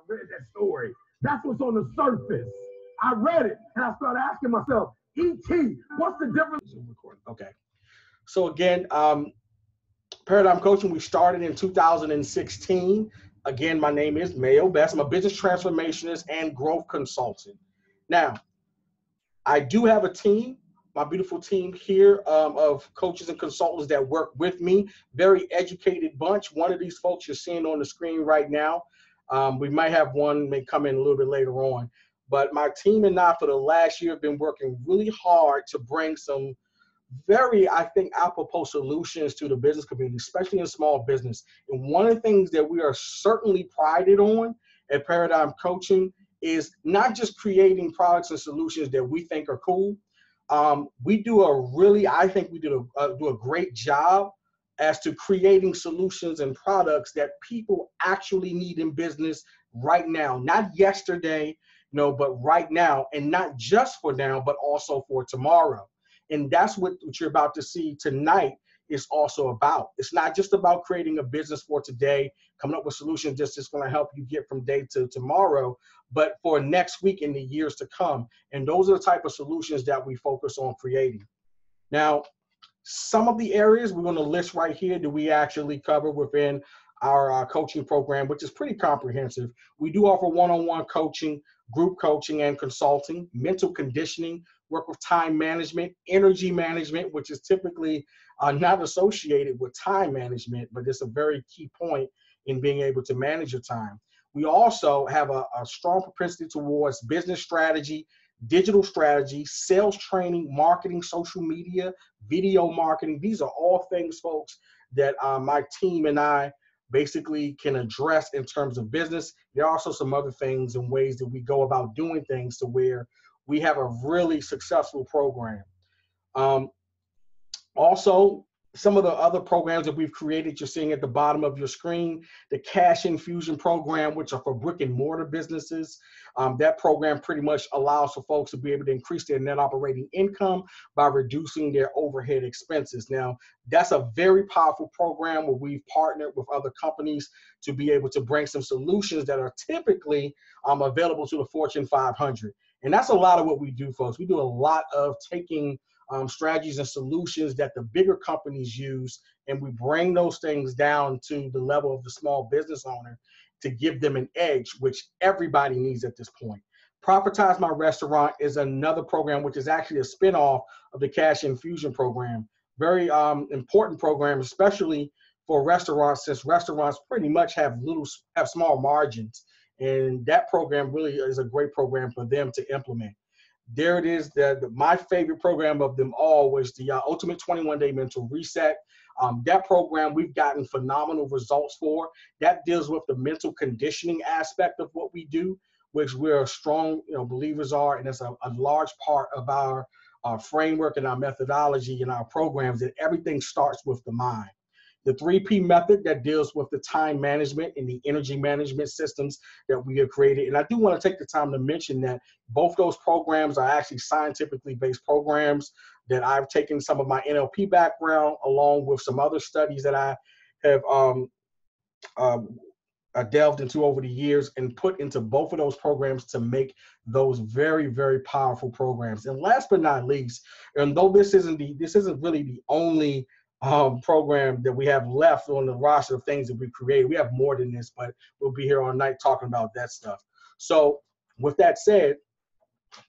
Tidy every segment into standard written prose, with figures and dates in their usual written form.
read that story. That's what's on the surface. I read it, and I started asking myself, E.T., what's the difference? Okay. So again, Paradigm Coaching, we started in 2016. Again, my name is Mayo Best. I'm a business transformationist and growth consultant. Now, I do have a team, my beautiful team here of coaches and consultants that work with me. Very educated bunch. One of these folks you're seeing on the screen right now. We might have one may come in a little bit later on. But my team and I for the last year have been working really hard to bring some very, I think, apropos solutions to the business community, especially in small business. And one of the things that we are certainly prided on at Paradigm Coaching is not just creating products and solutions that we think are cool. We do I think we do a great job as to creating solutions and products that people actually need in business right now, not yesterday, but right now, and not just for now, but also for tomorrow. And that's what you're about to see tonight is also about. It's not just about creating a business for today, coming up with solutions that's going to help you get from day to tomorrow, but for next week and the years to come. And those are the type of solutions that we focus on creating. Now, some of the areas we're going to list right here that we actually cover within our coaching program, which is pretty comprehensive. We do offer one-on-one coaching, group coaching and consulting, mental conditioning, work with time management, energy management, which is typically not associated with time management, but it's a very key point in being able to manage your time. We also have a strong propensity towards business strategy, digital strategy, sales training, marketing, social media, video marketing. These are all things, folks, that my team and I basically can address in terms of business. There are also some other things and ways that we go about doing things to where we have a really successful program. Also, some of the other programs that we've created, you're seeing at the bottom of your screen, the Cash Infusion program, which are for brick and mortar businesses. That program pretty much allows for folks to be able to increase their net operating income by reducing their overhead expenses. Now, that's a very powerful program where we've partnered with other companies to be able to bring some solutions that are typically available to the Fortune 500. And that's a lot of what we do, folks. We do a lot of taking strategies and solutions that the bigger companies use, and we bring those things down to the level of the small business owner to give them an edge, which everybody needs at this point. Profitize My Restaurant is another program, which is actually a spinoff of the Cash Infusion program. Very important program, especially for restaurants, since restaurants pretty much have small margins. And that program really is a great program for them to implement. There it is. My favorite program of them all was the Ultimate 21-Day Mental Reset. That program we've gotten phenomenal results for. That deals with the mental conditioning aspect of what we do, which we're strong believers are, and it's a large part of our framework and our methodology and our programs, that everything starts with the mind. The 3P method that deals with the time management and the energy management systems that we have created. And I do want to take the time to mention that both those programs are actually scientifically based programs that I've taken some of my NLP background along with some other studies that I have delved into over the years and put into both of those programs to make those very, very powerful programs. And last but not least, and though this isn't really the only program that we have left on the roster of things that we created. We have more than this, but we'll be here all night talking about that stuff. So with that said,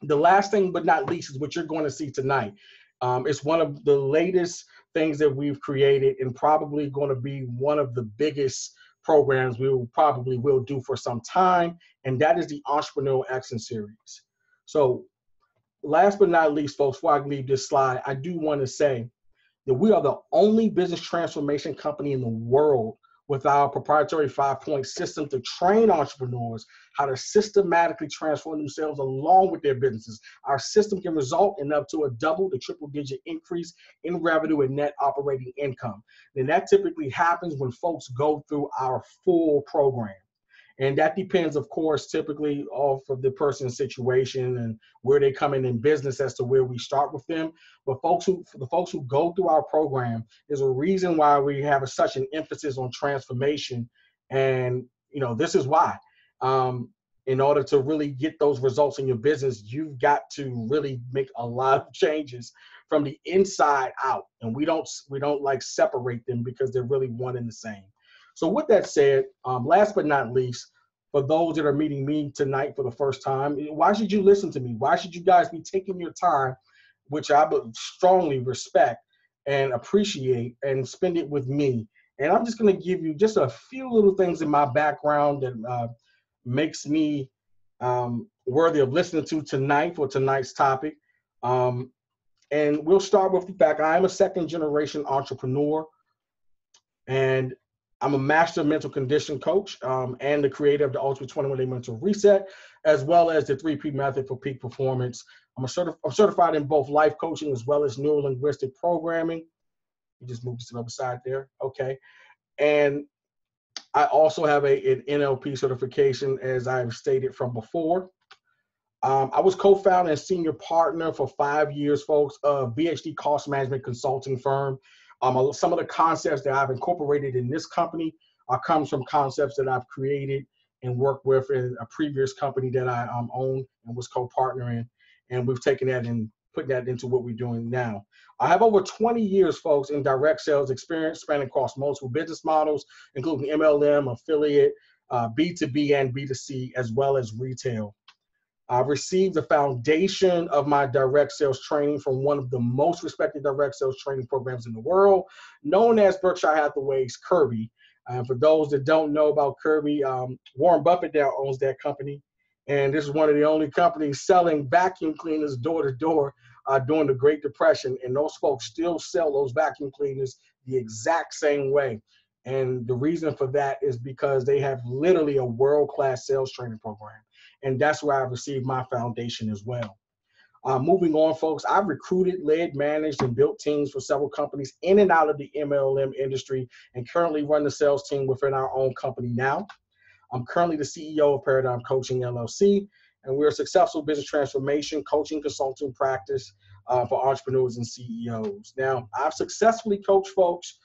the last thing but not least is what you're going to see tonight. It's one of the latest things that we've created and probably going to be one of the biggest programs we will do for some time, and that is the Entrepreneurial Excellence Series. So last but not least, folks, before I leave this slide, I do want to say that we are the only business transformation company in the world with our proprietary 5-point system to train entrepreneurs how to systematically transform themselves along with their businesses. Our system can result in up to a double to triple digit increase in revenue and net operating income. And that typically happens when folks go through our full program. And that depends, of course, typically off of the person's situation and where they come in business as to where we start with them. But the folks who go through our program, there's a reason why we have such an emphasis on transformation. And, this is why. In order to really get those results in your business, you've got to really make a lot of changes from the inside out. And we don't like separate them because they're really one and the same. So with that said, last but not least, for those that are meeting me tonight for the first time, why should you listen to me? Why should you guys be taking your time, which I strongly respect and appreciate, and spend it with me? And I'm just going to give you just a few little things in my background that makes me worthy of listening to tonight for tonight's topic. And we'll start with the fact I am a second-generation entrepreneur, and I'm a master mental condition coach and the creator of the Ultimate 21-Day Mental Reset, as well as the 3P method for peak performance. I'm certified in both life coaching as well as neuro-linguistic programming. You just moved to the other side there. Okay. And I also have an NLP certification, as I've stated from before. I was co-founder and senior partner for 5 years, folks, of BHD Cost Management Consulting firm. Some of the concepts that I've incorporated in this company comes from concepts that I've created and worked with in a previous company that I owned and was co-partner in. And we've taken that and put that into what we're doing now. I have over 20 years, folks, in direct sales experience spanning across multiple business models, including MLM, affiliate, B2B and B2C, as well as retail. I've received the foundation of my direct sales training from one of the most respected direct sales training programs in the world, known as Berkshire Hathaway's Kirby. For those that don't know about Kirby, Warren Buffett now owns that company. And this is one of the only companies selling vacuum cleaners door to door during the Great Depression. And those folks still sell those vacuum cleaners the exact same way. And the reason for that is because they have literally a world-class sales training program. And that's where I've received my foundation as well. Moving on, folks, I've recruited, led, managed, and built teams for several companies in and out of the MLM industry, and currently run the sales team within our own company now. I'm currently the CEO of Paradigm Coaching LLC, and we're a successful business transformation coaching consulting practice for entrepreneurs and CEOs. Now, I've successfully coached folks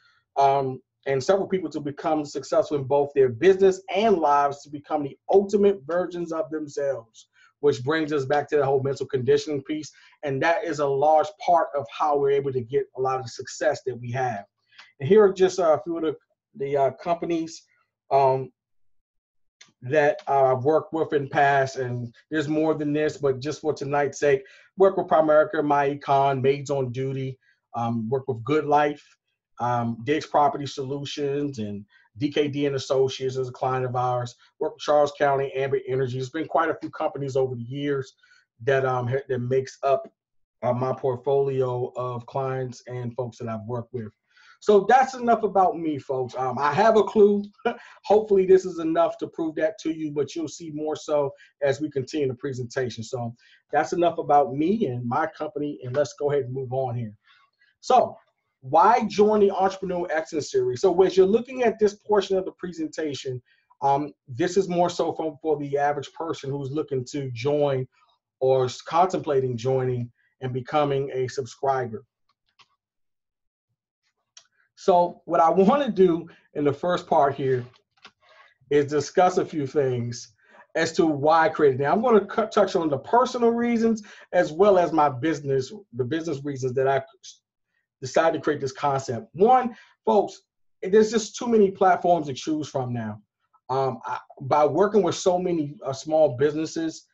and several people to become successful in both their business and lives, to become the ultimate versions of themselves, which brings us back to the whole mental conditioning piece. And that is a large part of how we're able to get a lot of the success that we have. And here are just a few of the companies that I've worked with in past, and there's more than this, but just for tonight's sake, work with Primerica, MyEcon, Maids on Duty, work with Good Life, Diggs Property Solutions, and DKD and Associates as a client of ours. Work with Charles County, Ambit Energy. There's been quite a few companies over the years that that makes up my portfolio of clients and folks that I've worked with. So that's enough about me, folks. I have a clue. Hopefully this is enough to prove that to you, but you'll see more so as we continue the presentation. So that's enough about me and my company, and let's go ahead and move on here. So why join the Entrepreneurial Excellence Series? So as you're looking at this portion of the presentation, this is more so for the average person who's looking to join or is contemplating joining and becoming a subscriber. So what I want to do in the first part here is discuss a few things as to why I created it. Now, I'm going to touch on the personal reasons as well as the business reasons that I decided to create this concept. One, folks, there's just too many platforms to choose from now. By working with so many small businesses,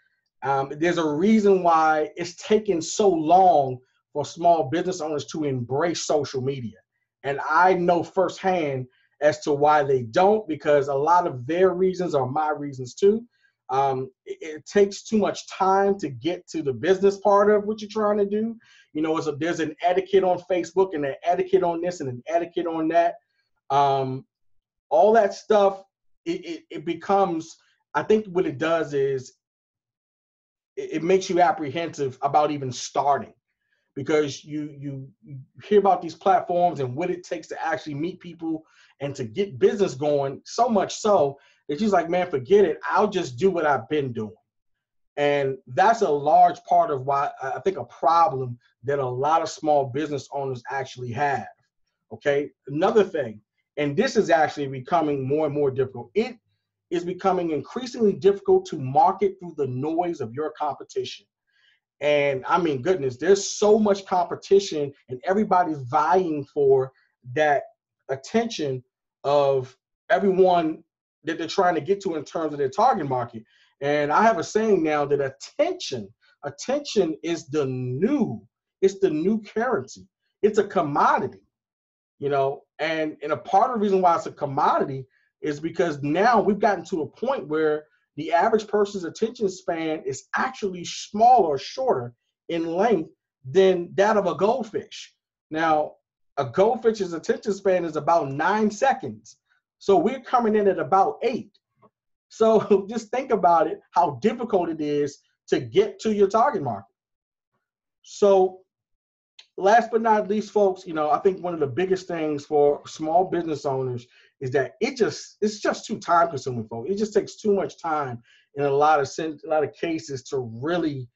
there's a reason why it's taken so long for small business owners to embrace social media. And I know firsthand as to why they don't, because a lot of their reasons are my reasons too. It takes too much time to get to the business part of what you're trying to do. You know, there's an etiquette on Facebook and an etiquette on this and an etiquette on that. All that stuff, it becomes, I think what it does is it makes you apprehensive about even starting. Because you hear about these platforms and what it takes to actually meet people and to get business going, so much so that you're like, man, forget it. I'll just do what I've been doing. And that's a large part of why I think a problem that a lot of small business owners actually have. Okay. Another thing, and this is actually becoming more and more difficult. is becoming increasingly difficult to market through the noise of your competition. And I mean, goodness, there's so much competition and everybody's vying for that attention of everyone that they're trying to get to in terms of their target market. And I have a saying now that attention is it's the new currency. It's a commodity, and a part of the reason why it's a commodity is because now we've gotten to a point where the average person's attention span is actually smaller or shorter in length than that of a goldfish. Now, a goldfish's attention span is about 9 seconds. So we're coming in at about 8. So just think about it, how difficult it is to get to your target market. So last but not least, folks, I think one of the biggest things for small business owners is that it's just too time consuming, folks. It just takes too much time in a lot of cases to really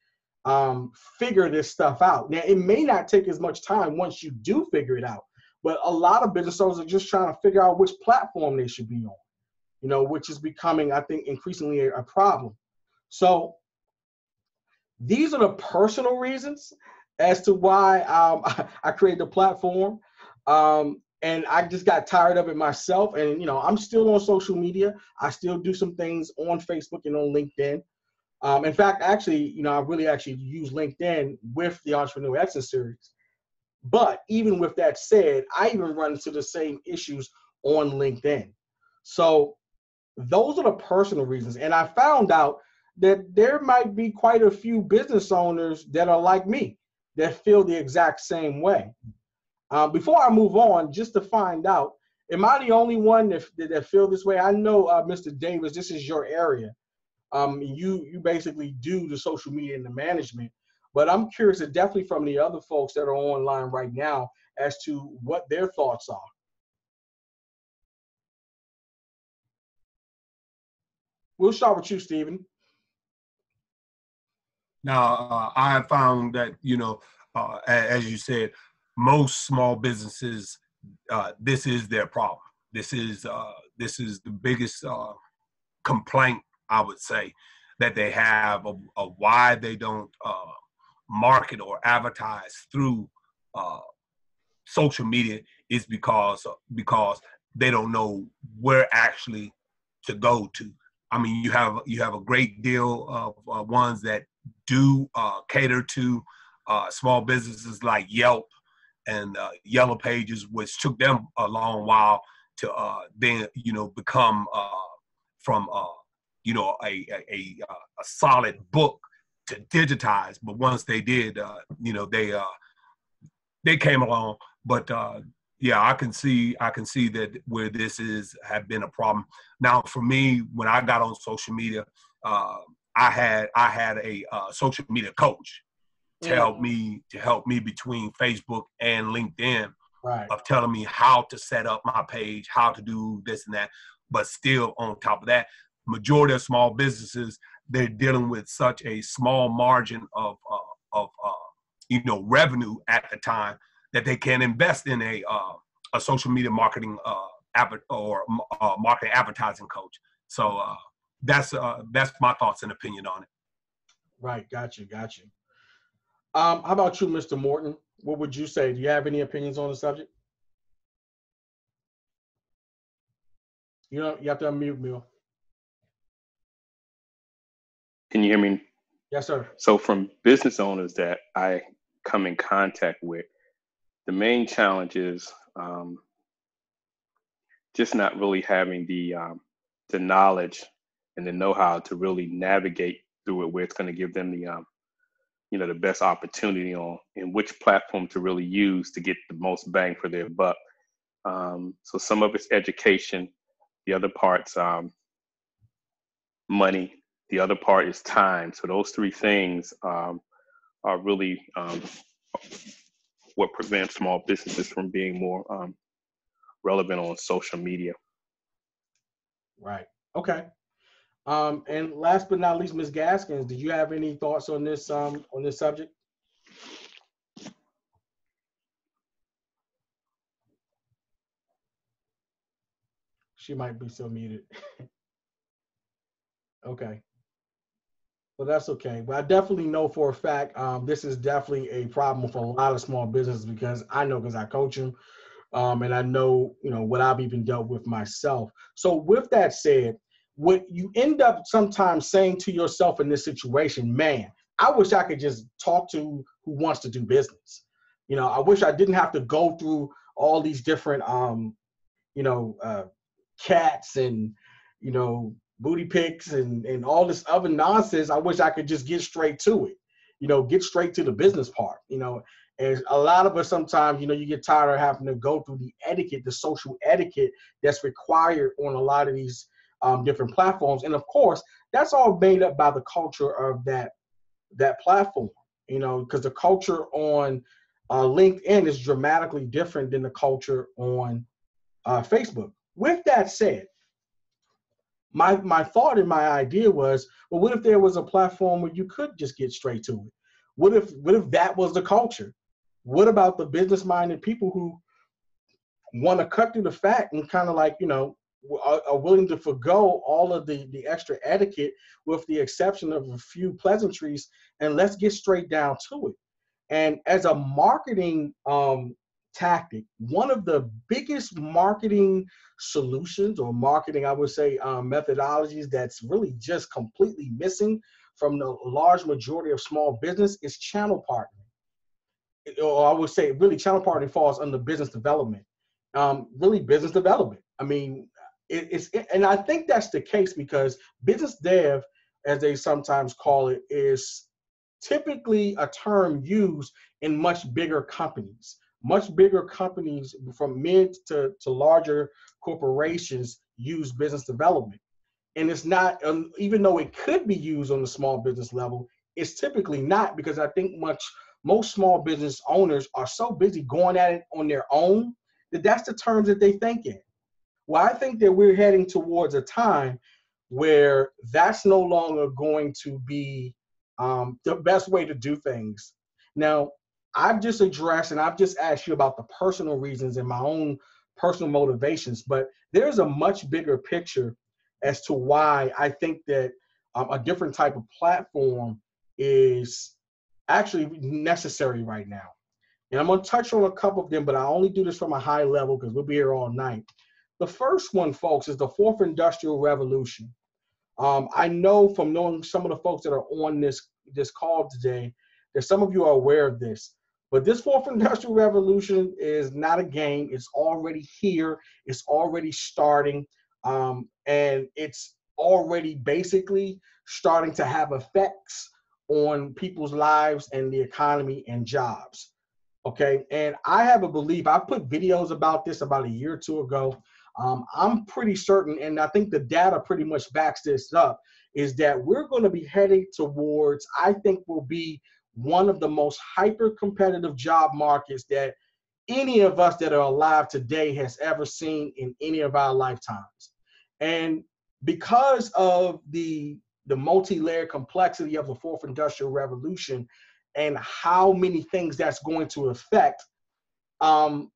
figure this stuff out. Now, it may not take as much time once you do figure it out, but a lot of business owners are just trying to figure out which platform they should be on, which is becoming, I think, increasingly a problem. So these are the personal reasons as to why I created the platform. And I just got tired of it myself. And, I'm still on social media. I still do some things on Facebook and on LinkedIn. In fact, actually, I really actually use LinkedIn with the Entrepreneurial Excellence Series. But even with that said, I even run into the same issues on LinkedIn. So those are the personal reasons. And I found out that there might be quite a few business owners that are like me, that feel the exact same way. Before I move on, just to find out, am I the only one that feel this way? I know, Mr. Davis, this is your area. You basically do the social media and the management, but I'm curious, definitely from the other folks that are online right now, as to what their thoughts are. We'll start with you, Stephen. Now, I have found that, as you said, most small businesses, this is their problem. This is the biggest complaint, I would say, that they have of why they don't market or advertise through social media is because they don't know where actually to go to. I mean, you have a great deal of ones that do cater to small businesses like Yelp and Yellow Pages, which took them a long while to then become from a solid book to digitize. But once they did, they came along. But yeah, I can see that where this have been a problem. Now, for me, when I got on social media, I had a social media coach to help me between Facebook and LinkedIn, right, of telling me how to set up my page, how to do this and that. But still, on top of that, majority of small businesses, they're dealing with such a small margin of revenue at the time that they can invest in a social media marketing marketing advertising coach. So that's my thoughts and opinion on it. Right, got you. How about you, Mr. Morton? What would you say? Do you have any opinions on the subject? You have to unmute me. Can you hear me? Yes, sir. So from business owners that I come in contact with, the main challenge is just not really having the knowledge and the know-how to really navigate through it, where it's going to give them the best opportunity on and which platform to really use to get the most bang for their buck. So some of it's education, the other part's money, the other part is time. So those three things are really what prevents small businesses from being more relevant on social media. Right. Okay. And last but not least, Ms. Gaskins, did you have any thoughts on this subject? She might be still muted. Okay. Well, that's okay. But I definitely know for a fact this is definitely a problem for a lot of small businesses because I know because I coach them, and I know what I've even dealt with myself. So with that said, what you end up sometimes saying to yourself in this situation, man, I wish I could just talk to who wants to do business. I wish I didn't have to go through all these different you know, cats and, booty pics and all this other nonsense. I wish I could just get straight to it, get straight to the business part, and a lot of us sometimes, you get tired of having to go through the etiquette, the social etiquette that's required on a lot of these different platforms. And of course, that's all made up by the culture of that platform, because the culture on LinkedIn is dramatically different than the culture on Facebook. With that said, my thought and my idea was, well, what if there was a platform where you could just get straight to it? What if that was the culture? What about the business-minded people who want to cut through the fat and kind of like, are willing to forgo all of the extra etiquette with the exception of a few pleasantries, and let's get straight down to it. And as a marketing tactic, one of the biggest marketing solutions or marketing, I would say, methodologies that's really just completely missing from the large majority of small business is channel partnering. Or I would say really channel partnering falls under business development. Really business development. I mean, and I think that's the case because business dev, as they sometimes call it, is typically a term used in much bigger companies. Much bigger companies from mid to larger corporations use business development. And it's not, even though it could be used on the small business level, it's typically not, because I think most small business owners are so busy going at it on their own that that's the terms that they think in. Well, I think that we're heading towards a time where that's no longer going to be the best way to do things. Now, I've just addressed and I've just asked you about the personal reasons and my own personal motivations, but there's a much bigger picture as to why I think that a different type of platform is actually necessary right now. And I'm going to touch on a couple of them, but I only do this from a high level because we'll be here all night. The first one, folks, is the fourth industrial revolution. I know from knowing some of the folks that are on this call today that some of you are aware of this. But this fourth industrial revolution is not a game. It's already here. It's already starting. And it's already basically starting to have effects on people's lives and the economy and jobs. Okay. And I have a belief, I put videos about this about a year or two ago. I'm pretty certain, and I think the data pretty much backs this up, is that we're going to be heading towards, I think will be one of the most hyper-competitive job markets that any of us that are alive today has ever seen in any of our lifetimes. And because of the multi-layered complexity of the fourth industrial revolution and how many things that's going to affect, when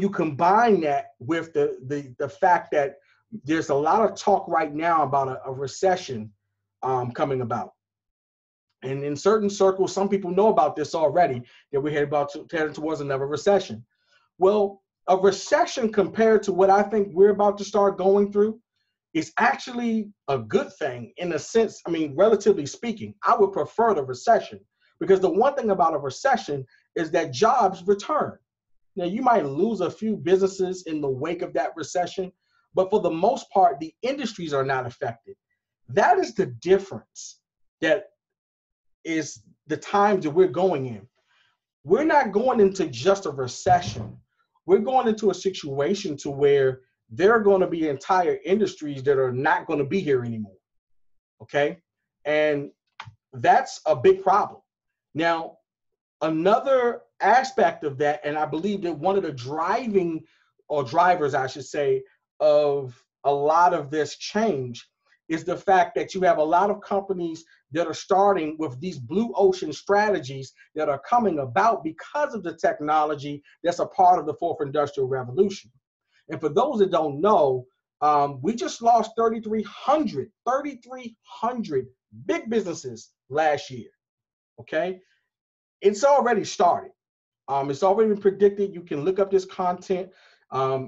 you combine that with the fact that there's a lot of talk right now about a recession coming about. And in certain circles, some people know about this already, that we're heading towards another recession. Well, a recession compared to what I think we're about to start going through is actually a good thing in a sense. I mean, relatively speaking, I would prefer the recession because the one thing about a recession is that jobs return. Now, you might lose a few businesses in the wake of that recession, but for the most part, the industries are not affected. That is the difference. That is the times that we're going in. We're not going into just a recession. We're going into a situation to where there are going to be entire industries that are not going to be here anymore. Okay? And that's a big problem. Now, another aspect of that, and I believe that one of the drivers, I should say, of a lot of this change is the fact that you have a lot of companies that are starting with these blue ocean strategies that are coming about because of the technology that's a part of the fourth industrial revolution. And for those that don't know, We just lost 3,300 big businesses last year. Okay, it's already started. It's already been predicted. You can look up this content.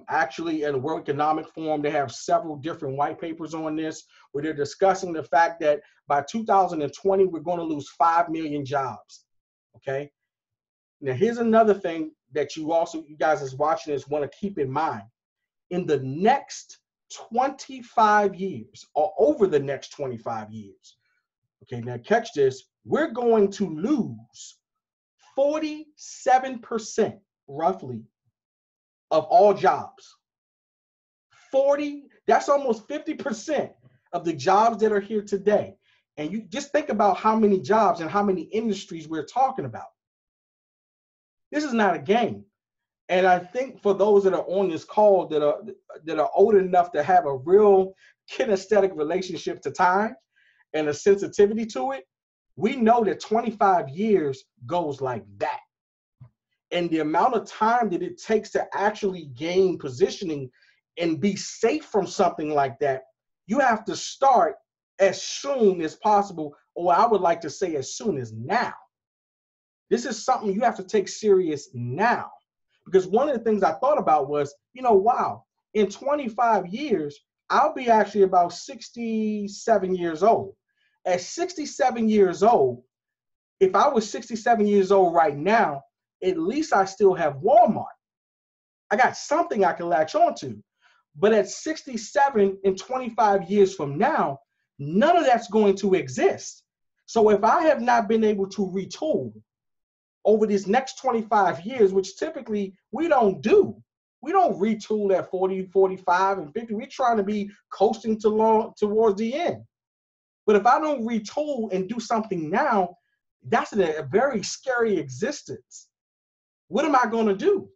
Actually, in the World Economic Forum, they have several different white papers on this where they're discussing the fact that by 2020, we're going to lose 5 million jobs. Okay. Now, here's another thing that you guys is watching this want to keep in mind. In the next 25 years, or over the next 25 years, okay, now catch this, we're going to lose 47% roughly of all jobs. That's almost 50% of the jobs that are here today. And you just think about how many jobs and how many industries we're talking about. This is not a game. And I think for those that are on this call that are old enough to have a real kinesthetic relationship to time and a sensitivity to it, we know that 25 years goes like that. And the amount of time that it takes to actually gain positioning and be safe from something like that, you have to start as soon as possible, or I would like to say as soon as now. This is something you have to take serious now. Because one of the things I thought about was, wow, in 25 years, I'll be actually about 67 years old. At 67 years old, if I was 67 years old right now, at least I still have Walmart. I got something I can latch onto. But at 67 and 25 years from now, none of that's going to exist. So if I have not been able to retool over these next 25 years, which typically we don't do. We don't retool at 40, 45, and 50. We're trying to be coasting towards the end. But if I don't retool and do something now, that's a very scary existence. What am I going to do?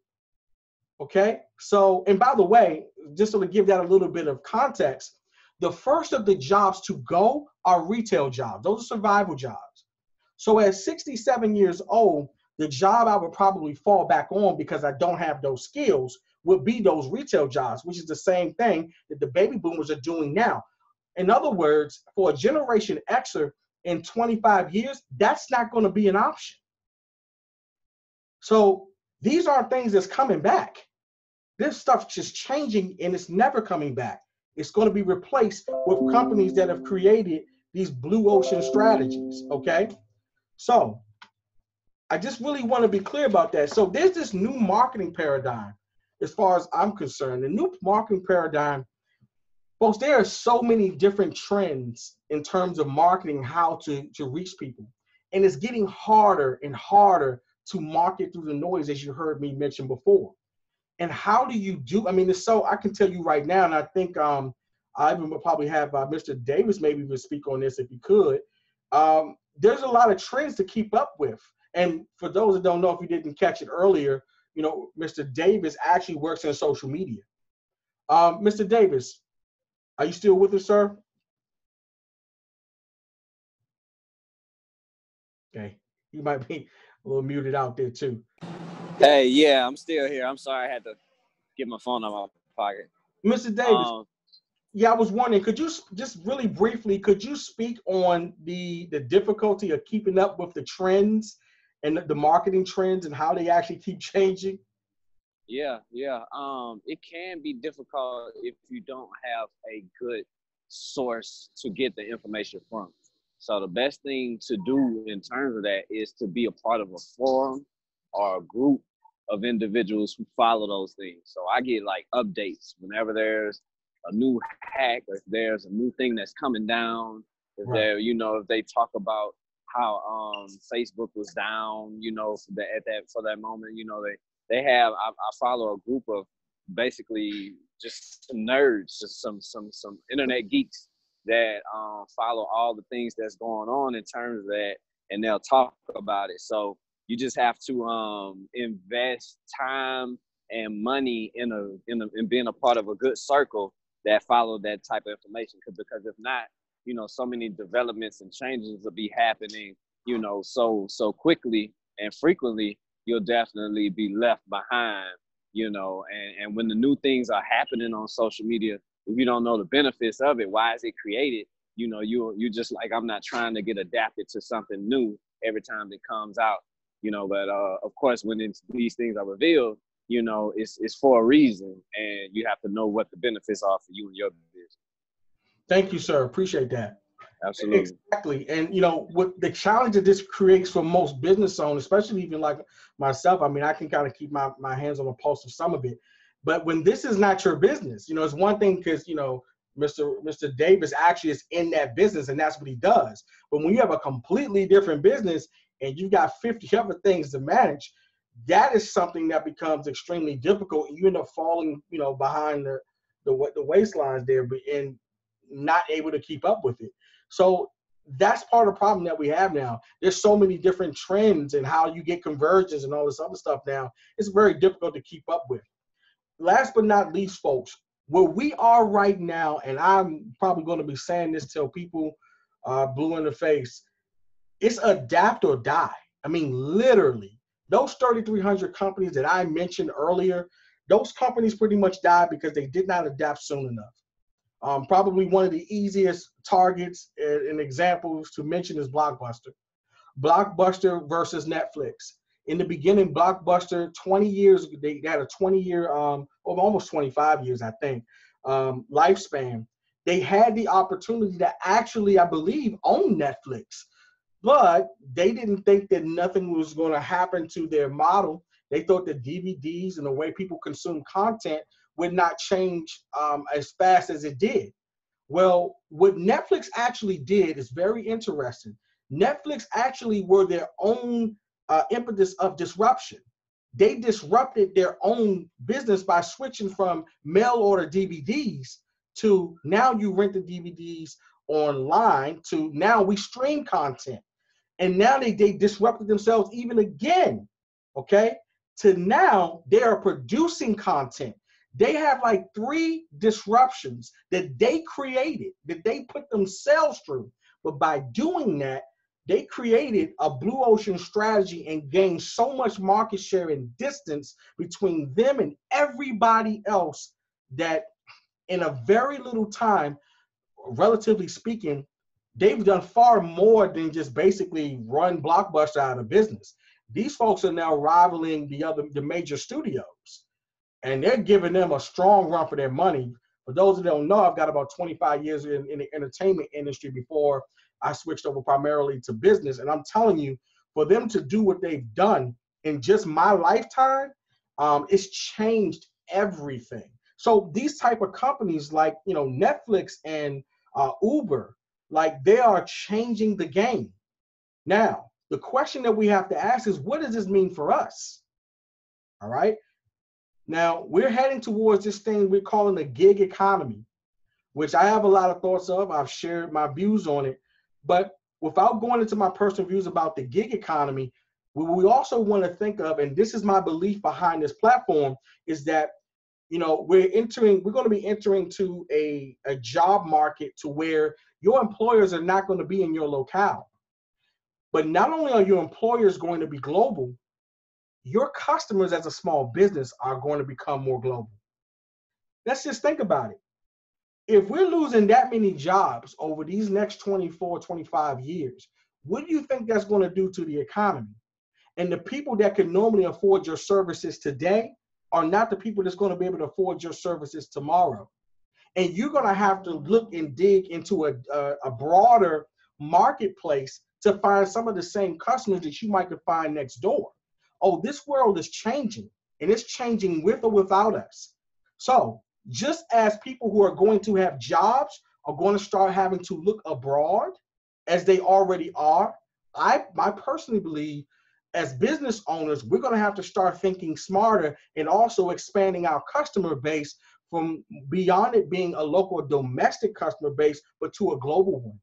Okay, so, and by the way, just to give that a little bit of context, the first of the jobs to go are retail jobs. Those are survival jobs. So at 67 years old, the job I would probably fall back on because I don't have those skills would be those retail jobs, which is the same thing that the baby boomers are doing now. In other words, for a Generation Xer in 25 years, that's not going to be an option. So these are things that's coming back. This stuff's just changing and it's never coming back. It's going to be replaced with companies that have created these blue ocean strategies, okay? So I just really want to be clear about that. So there's this new marketing paradigm as far as I'm concerned. The new marketing paradigm, folks, there are so many different trends in terms of marketing, how to reach people. And it's getting harder and harder to market through the noise, as you heard me mention before. And how do you do, I mean, it's so, I can tell you right now, and I think I even probably have Mr. Davis maybe would speak on this if he could. There's a lot of trends to keep up with. And for those that don't know, if you didn't catch it earlier, Mr. Davis actually works in social media. Mr. Davis, are you still with us, sir? Okay, you might be a little muted out there too. Hey, yeah, I'm still here. I'm sorry I had to get my phone out of my pocket. Mr. Davis, yeah, I was wondering, could you just really briefly, could you speak on the difficulty of keeping up with the trends and the marketing trends and how they actually keep changing? Yeah. It can be difficult if you don't have a good source to get the information from. So the best thing to do in terms of that is to be a part of a forum or a group of individuals who follow those things. So I get like updates whenever there's a new hack, or if there's a new thing that's coming down, if there, if they talk about how Facebook was down, for that moment, they have, I follow a group of basically just some nerds, just some internet geeks that follow all the things that's going on in terms of that, and they'll talk about it. So you just have to invest time and money in being a part of a good circle that follow that type of information. Because if not, so many developments and changes will be happening, so quickly and frequently, you'll definitely be left behind, and when the new things are happening on social media, if you don't know the benefits of it, why is it created? You know, you just like, I'm not trying to get adapted to something new every time it comes out, you know. But of course, when these things are revealed, you know, it's for a reason, and you have to know what the benefits are for you and your business. Thank you, sir. Appreciate that. Absolutely. Exactly. And, you know, what the challenge that this creates for most business owners, especially even like myself, I mean, I can kind of keep my hands on the pulse of some of it. But when this is not your business, you know, it's one thing because, you know, Mr. Davis actually is in that business and that's what he does. But when you have a completely different business and you've got 50 other things to manage, that is something that becomes extremely difficult. And you end up falling, you know, behind the waistlines there and not able to keep up with it. So that's part of the problem that we have now. There's so many different trends and how you get conversions and all this other stuff now. It's very difficult to keep up with. Last but not least, folks, where we are right now, and I'm probably going to be saying this till people are blue in the face, it's adapt or die. I mean, literally, those 3,300 companies that I mentioned earlier, those companies pretty much died because they did not adapt soon enough. Probably one of the easiest targets and examples to mention is Blockbuster. Blockbuster versus Netflix. In the beginning, Blockbuster, 20 years, they had a 20-year, almost 25 years, I think, lifespan. They had the opportunity to actually, I believe, own Netflix, but they didn't think that nothing was going to happen to their model. They thought that DVDs and the way people consume content would not change as fast as it did. Well, what Netflix actually did is very interesting. Netflix actually were their own impetus of disruption. They disrupted their own business by switching from mail order DVDs to now you rent the DVDs online to now we stream content. And now they disrupted themselves even again, okay? To now they are producing content. They have like 3 disruptions that they created, that they put themselves through. But by doing that, they created a blue ocean strategy and gained so much market share and distance between them and everybody else that in a very little time, relatively speaking, they've done far more than just basically run Blockbuster out of business. These folks are now rivaling the major studios. And they're giving them a strong run for their money. For those that don't know, I've got about 25 years in the entertainment industry before I switched over primarily to business. And I'm telling you, for them to do what they've done in just my lifetime, it's changed everything. So these type of companies like, you know, Netflix and Uber, like they are changing the game. Now, the question that we have to ask is, what does this mean for us? All right. Now, we're heading towards this thing we're calling the gig economy, which I have a lot of thoughts of. I've shared my views on it. But without going into my personal views about the gig economy, what we also want to think of, and this is my belief behind this platform, is that, you know, we're going to be entering to a job market to where your employers are not going to be in your locale. But not only are your employers going to be global, your customers as a small business are going to become more global. Let's just think about it. If we're losing that many jobs over these next 24, 25 years, what do you think that's going to do to the economy? And the people that can normally afford your services today are not the people that's going to be able to afford your services tomorrow. And you're going to have to look and dig into a broader marketplace to find some of the same customers that you might could find next door. Oh, this world is changing, and it's changing with or without us. So just as people who are going to have jobs are going to start having to look abroad, as they already are, I personally believe as business owners, we're going to have to start thinking smarter and also expanding our customer base from beyond it being a local domestic customer base, but to a global one.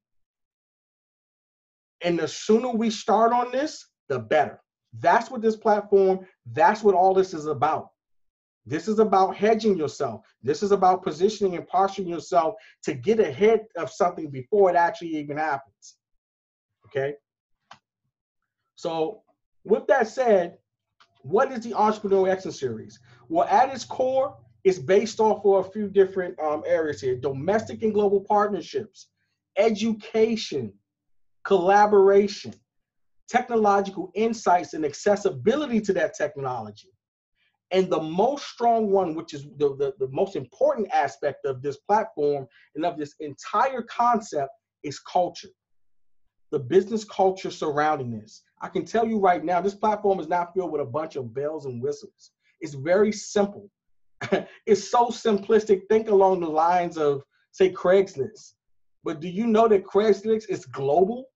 And the sooner we start on this, the better. That's what this platform, that's what all this is about. This is about hedging yourself. This is about positioning and posturing yourself to get ahead of something before it actually even happens. Okay? So with that said, what is the Entrepreneurial Excellence Series? Well, at its core, It's based off of a few different areas here: domestic and global partnerships, education, collaboration, technological insights and accessibility to that technology. And the most strong one, which is the most important aspect of this platform and of this entire concept, is culture. The business culture surrounding this. I can tell you right now, this platform is not filled with a bunch of bells and whistles. It's very simple. It's so simplistic. Think along the lines of, say, Craigslist. But do you know that Craigslist is global?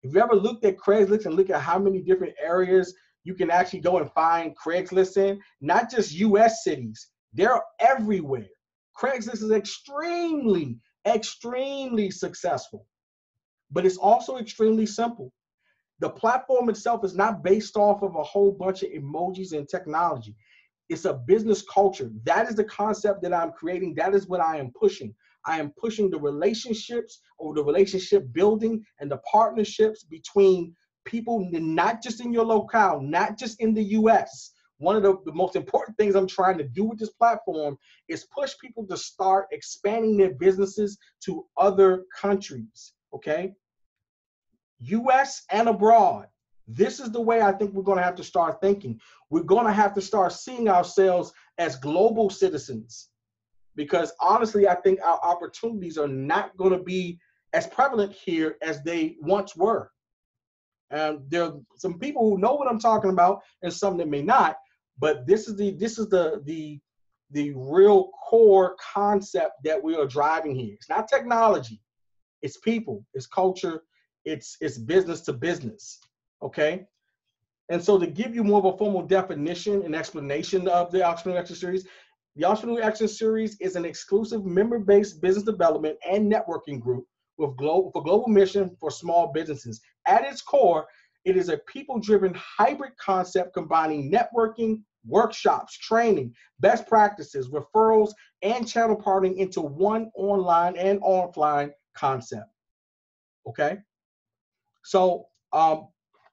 Have you ever looked at Craigslist and look at how many different areas you can actually go and find Craigslist in? Not just US cities, they're everywhere. Craigslist is extremely, extremely successful, but it's also extremely simple. The platform itself is not based off of a whole bunch of emojis and technology. It's a business culture. That is the concept that I'm creating. That is what I am pushing. I am pushing the relationships, or the relationship building and the partnerships between people, not just in your locale, not just in the US. One of the most important things I'm trying to do with this platform is push people to start expanding their businesses to other countries, okay? US and abroad. This is the way I think we're going to have to start thinking. We're going to have to start seeing ourselves as global citizens, because honestly, I think our opportunities are not going to be as prevalent here as they once were. And there are some people who know what I'm talking about, and some that may not. But this is the real core concept that we are driving here. It's not technology, it's people, it's culture, it's business to business. Okay. And so, to give you more of a formal definition and explanation of the Entrepreneurial Action Series, the Entrepreneurial Action Series is an exclusive member-based business development and networking group with global mission for small businesses. At its core, it is a people-driven hybrid concept combining networking, workshops, training, best practices, referrals, and channel partnering into one online and offline concept. Okay? So,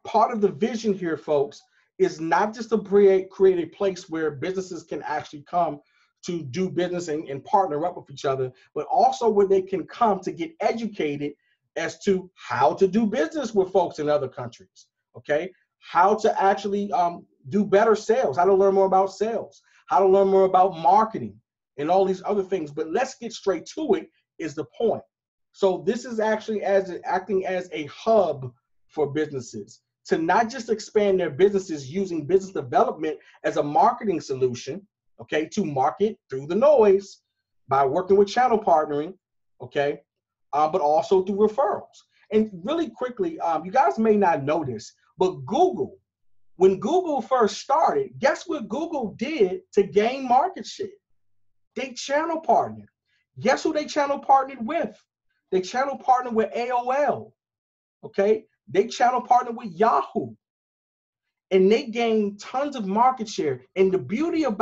part of the vision here, folks, is not just to create a place where businesses can actually come to do business and partner up with each other, but also where they can come to get educated as to how to do business with folks in other countries, okay? How to actually do better sales, how to learn more about sales, how to learn more about marketing and all these other things. But let's get straight to it is the point. So this is actually acting as a hub for businesses to not just expand their businesses using business development as a marketing solution, okay, to market through the noise by working with channel partnering, okay, but also through referrals. And really quickly, you guys may not know this, but Google, when Google first started, guess what Google did to gain market share? They channel partnered. Guess who they channel partnered with? They channel partnered with AOL, okay? They channel partnered with Yahoo, and they gained tons of market share. And the beauty in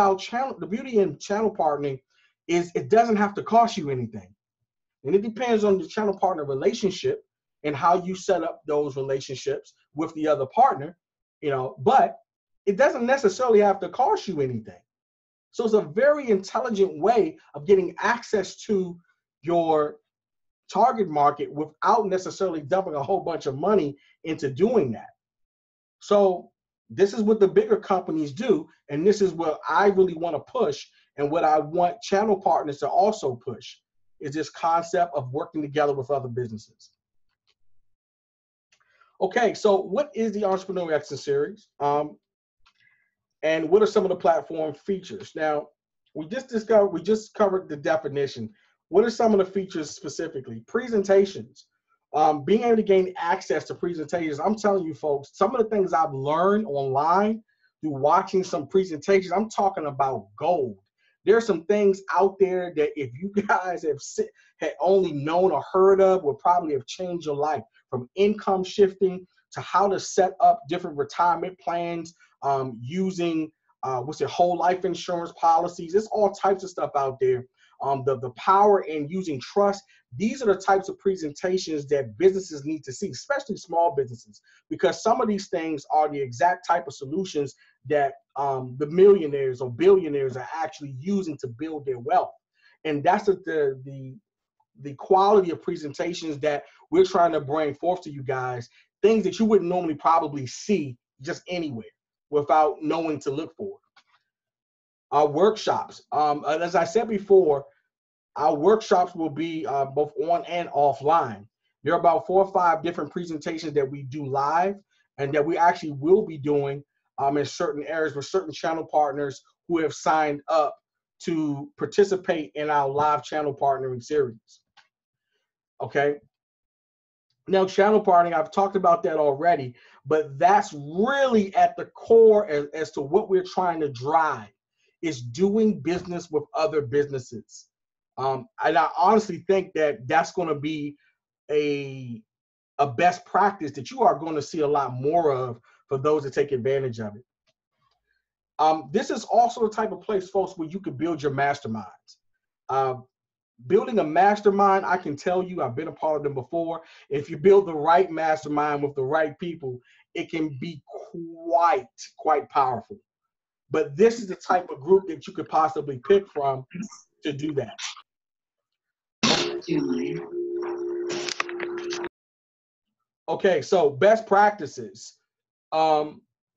channel partnering is it doesn't have to cost you anything. And it depends on the channel partner relationship and how you set up those relationships with the other partner, but it doesn't necessarily have to cost you anything. So it's a very intelligent way of getting access to your target market without necessarily dumping a whole bunch of money into doing that. So this is what the bigger companies do, and this is what I really want to push, and what I want channel partners to also push is this concept of working together with other businesses. Okay, so what is the Entrepreneurial Action Series? And what are some of the platform features? Now, we just covered the definition. What are some of the features specifically? Presentations, being able to gain access to presentations. I'm telling you folks, some of the things I've learned online through watching some presentations, I'm talking about gold. There are some things out there that if you guys had only known or heard of would probably have changed your life, from income shifting to how to set up different retirement plans, using whole life insurance policies. There's all types of stuff out there. the power in using trust. These are the types of presentations that businesses need to see, especially small businesses, because some of these things are the exact type of solutions that the millionaires or billionaires are actually using to build their wealth. And that's the quality of presentations that we're trying to bring forth to you guys, things that you wouldn't normally probably see just anywhere without knowing to look for. Our workshops, as I said before, our workshops will be both on and offline. There are about 4 or 5 different presentations that we do live and that we actually will be doing in certain areas with certain channel partners who have signed up to participate in our live channel partnering series. Okay. Now, channel partnering, I've talked about that already, but that's really at the core as to what we're trying to drive, is doing business with other businesses. And I honestly think that that's going to be a best practice that you are going to see a lot more of for those that take advantage of it. This is also the type of place, folks, where you can build your masterminds. Building a mastermind, I can tell you, I've been a part of them before. If you build the right mastermind with the right people, it can be quite powerful. But this is the type of group that you could possibly pick from to do that. Okay, so best practices.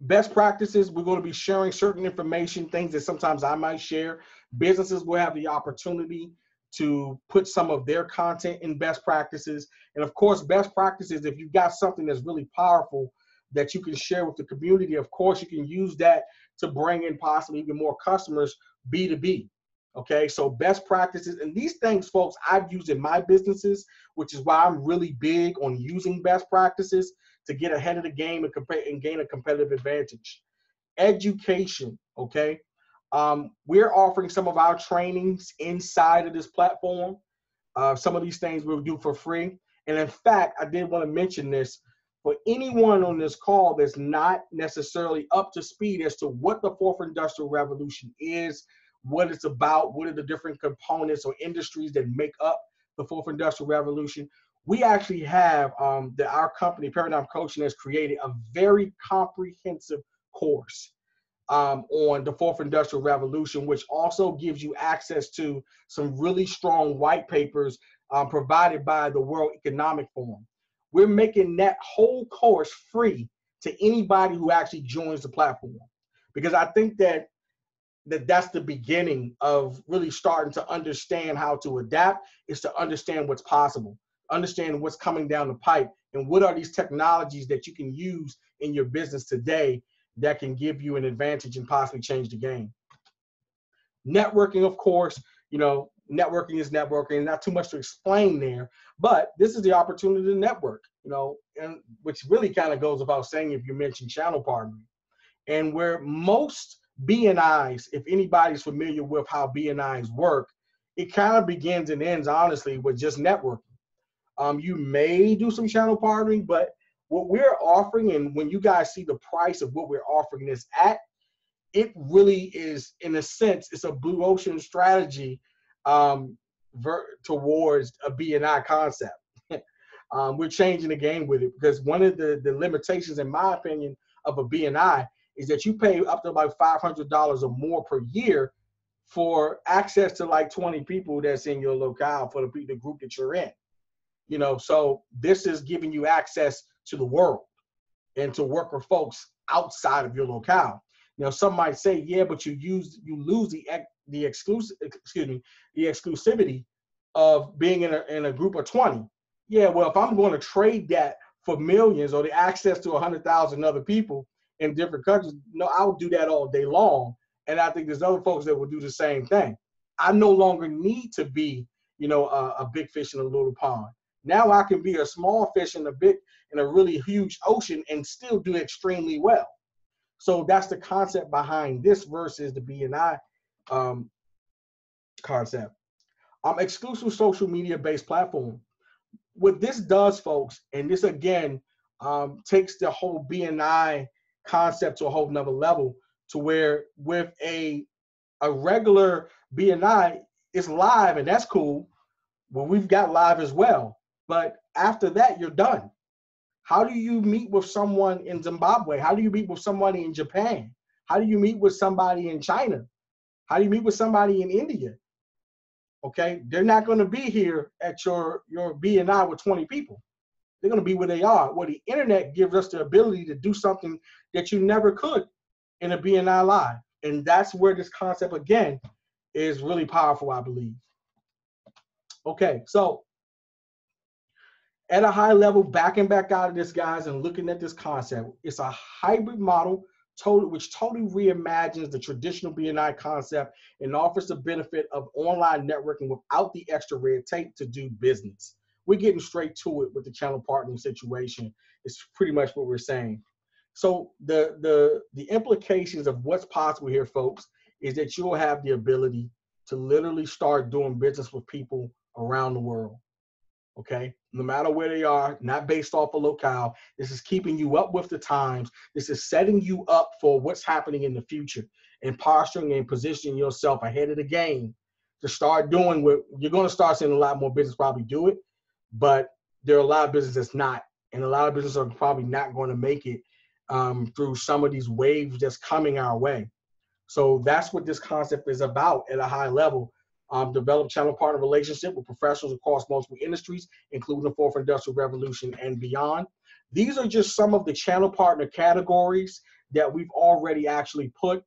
Best practices, we're going to be sharing certain information, things that sometimes I might share. Businesses will have the opportunity to put some of their content in best practices. And of course, best practices, if you've got something that's really powerful that you can share with the community, of course, you can use that to bring in possibly even more customers B2B. Okay, so best practices, and these things, folks, I've used in my businesses, which is why I'm really big on using best practices to get ahead of the game and gain a competitive advantage. Education, okay? We're offering some of our trainings inside of this platform. Some of these things we'll do for free. And in fact, I did want to mention this for anyone on this call that's not necessarily up to speed as to what the fourth industrial revolution is, what it's about, what are the different components or industries that make up the fourth industrial revolution. We actually have our company, Paradigm Coaching, has created a very comprehensive course on the fourth industrial revolution, which also gives you access to some really strong white papers provided by the World Economic Forum. We're making that whole course free to anybody who actually joins the platform, because I think that's the beginning of really starting to understand how to adapt, is to understand what's possible, understand what's coming down the pipe, and what are these technologies that you can use in your business today that can give you an advantage and possibly change the game. Networking, of course, networking is networking, not too much to explain there, but this is the opportunity to network, and which really kind of goes without saying if you mention channel partnering. And where most BNIs, if anybody's familiar with how BNIs work, it kind of begins and ends, honestly, with just networking. You may do some channel partnering, but what we're offering, and when you guys see the price of what we're offering this at, it really is, in a sense, it's a blue ocean strategy towards a BNI concept. We're changing the game with it, because one of the limitations, in my opinion, of a BNI is that you pay up to about $500 or more per year for access to like 20 people that's in your locale for the group that you're in. So this is giving you access to the world and to work with folks outside of your locale. Some might say, yeah, but you lose the exclusivity of being in a group of 20. Yeah, well, if I'm going to trade that for millions or the access to 100,000 other people in different countries, I'll do that all day long. And I think there's other folks that will do the same thing. I no longer need to be, a big fish in a little pond. Now I can be a small fish in a really huge ocean and still do extremely well. So that's the concept behind this versus the BNI concept. Exclusive social media based platform. What this does, folks, and this again takes the whole BNI concept to a whole nother level, to where with a regular BNI, it's live, and that's cool. Well, we've got live as well. But after that, you're done. How do you meet with someone in Zimbabwe? How do you meet with somebody in Japan? How do you meet with somebody in China? How do you meet with somebody in India? Okay, they're not going to be here at your BNI with 20 people. They're going to be where they are. Well, the internet gives us the ability to do something that you never could in a BNI live. And that's where this concept, again, is really powerful, I believe. Okay, so at a high level, backing back out of this, guys, and looking at this concept, it's a hybrid model which totally reimagines the traditional BNI concept and offers the benefit of online networking without the extra red tape to do business. We're getting straight to it with the channel partnering situation. It's pretty much what we're saying. So the implications of what's possible here, folks, is that you'll have the ability to literally start doing business with people around the world. Okay, no matter where they are, not based off a locale. This is keeping you up with the times. This is setting you up for what's happening in the future and posturing and positioning yourself ahead of the game to start doing what you're going to start seeing. A lot more business probably do it, but there are a lot of businesses that's not, and a lot of businesses are probably not going to make it through some of these waves that's coming our way. So that's what this concept is about at a high level. Develop channel partner relationship with professionals across multiple industries, including the fourth industrial revolution and beyond. These are just some of the channel partner categories that we've already actually put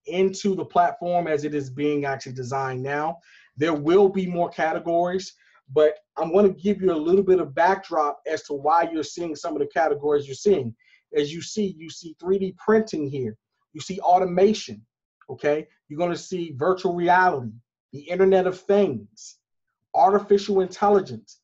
into the platform as it is being actually designed now. There will be more categories, but I'm going to give you a little bit of backdrop as to why you're seeing some of the categories you're seeing. As you see 3D printing here. You see automation. Okay, you're going to see virtual reality, the Internet of Things, artificial intelligence.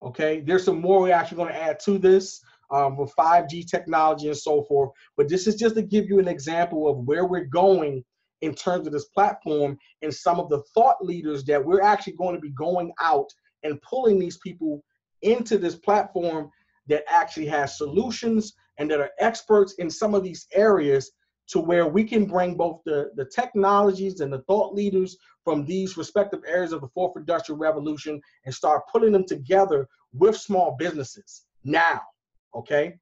Okay, there's some more we're actually going to add to this with 5G technology and so forth. But this is just to give you an example of where we're going in terms of this platform and some of the thought leaders that we're actually going to be going out and pulling these people into this platform that actually has solutions and that are experts in some of these areas, to where we can bring both the technologies and the thought leaders from these respective areas of the fourth industrial revolution and start putting them together with small businesses now, okay?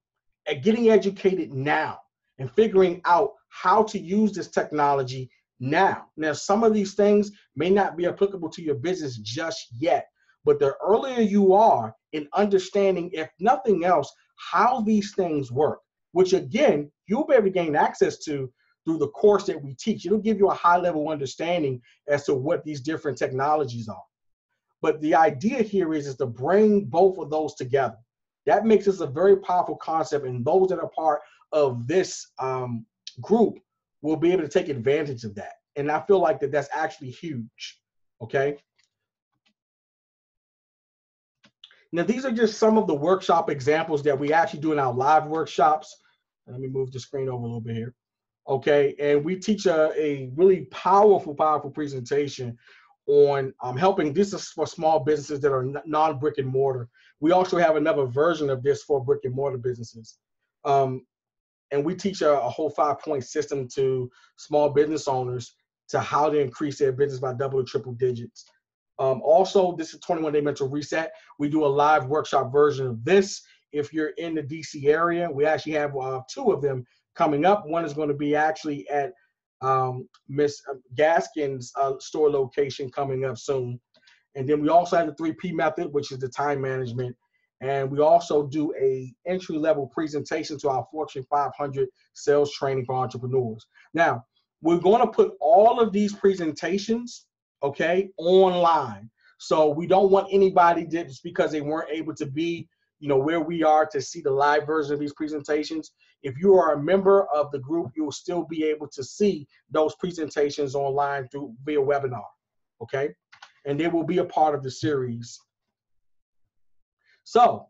And getting educated now and figuring out how to use this technology now. Now, some of these things may not be applicable to your business just yet, but the earlier you are in understanding, if nothing else, how these things work, which again, you'll be able to gain access to through the course that we teach. It'll give you a high level understanding as to what these different technologies are. But the idea here is to bring both of those together. That makes this a very powerful concept, and those that are part of this group will be able to take advantage of that. And I feel like that's actually huge, okay? Now, these are just some of the workshop examples that we actually do in our live workshops. Let me move the screen over a little bit here. Okay, and we teach a really powerful presentation on helping. This is for small businesses that are non-brick and mortar. We also have another version of this for brick and mortar businesses. And we teach a whole 5-point system to small business owners to how to increase their business by double or triple digits. Also, this is 21-day mental reset. We do a live workshop version of this. If you're in the DC area, we actually have 2 of them coming up. One is going to be actually at Miss Gaskin's store location coming up soon. And then we also have the 3P method, which is the time management. And we also do a entry-level presentation to our Fortune 500 sales training for entrepreneurs. Now, we're going to put all of these presentations, okay, online. So we don't want anybody just because they weren't able to be, where we are to see the live version of these presentations. If you are a member of the group, you will still be able to see those presentations online via webinar, okay? And they will be a part of the series. So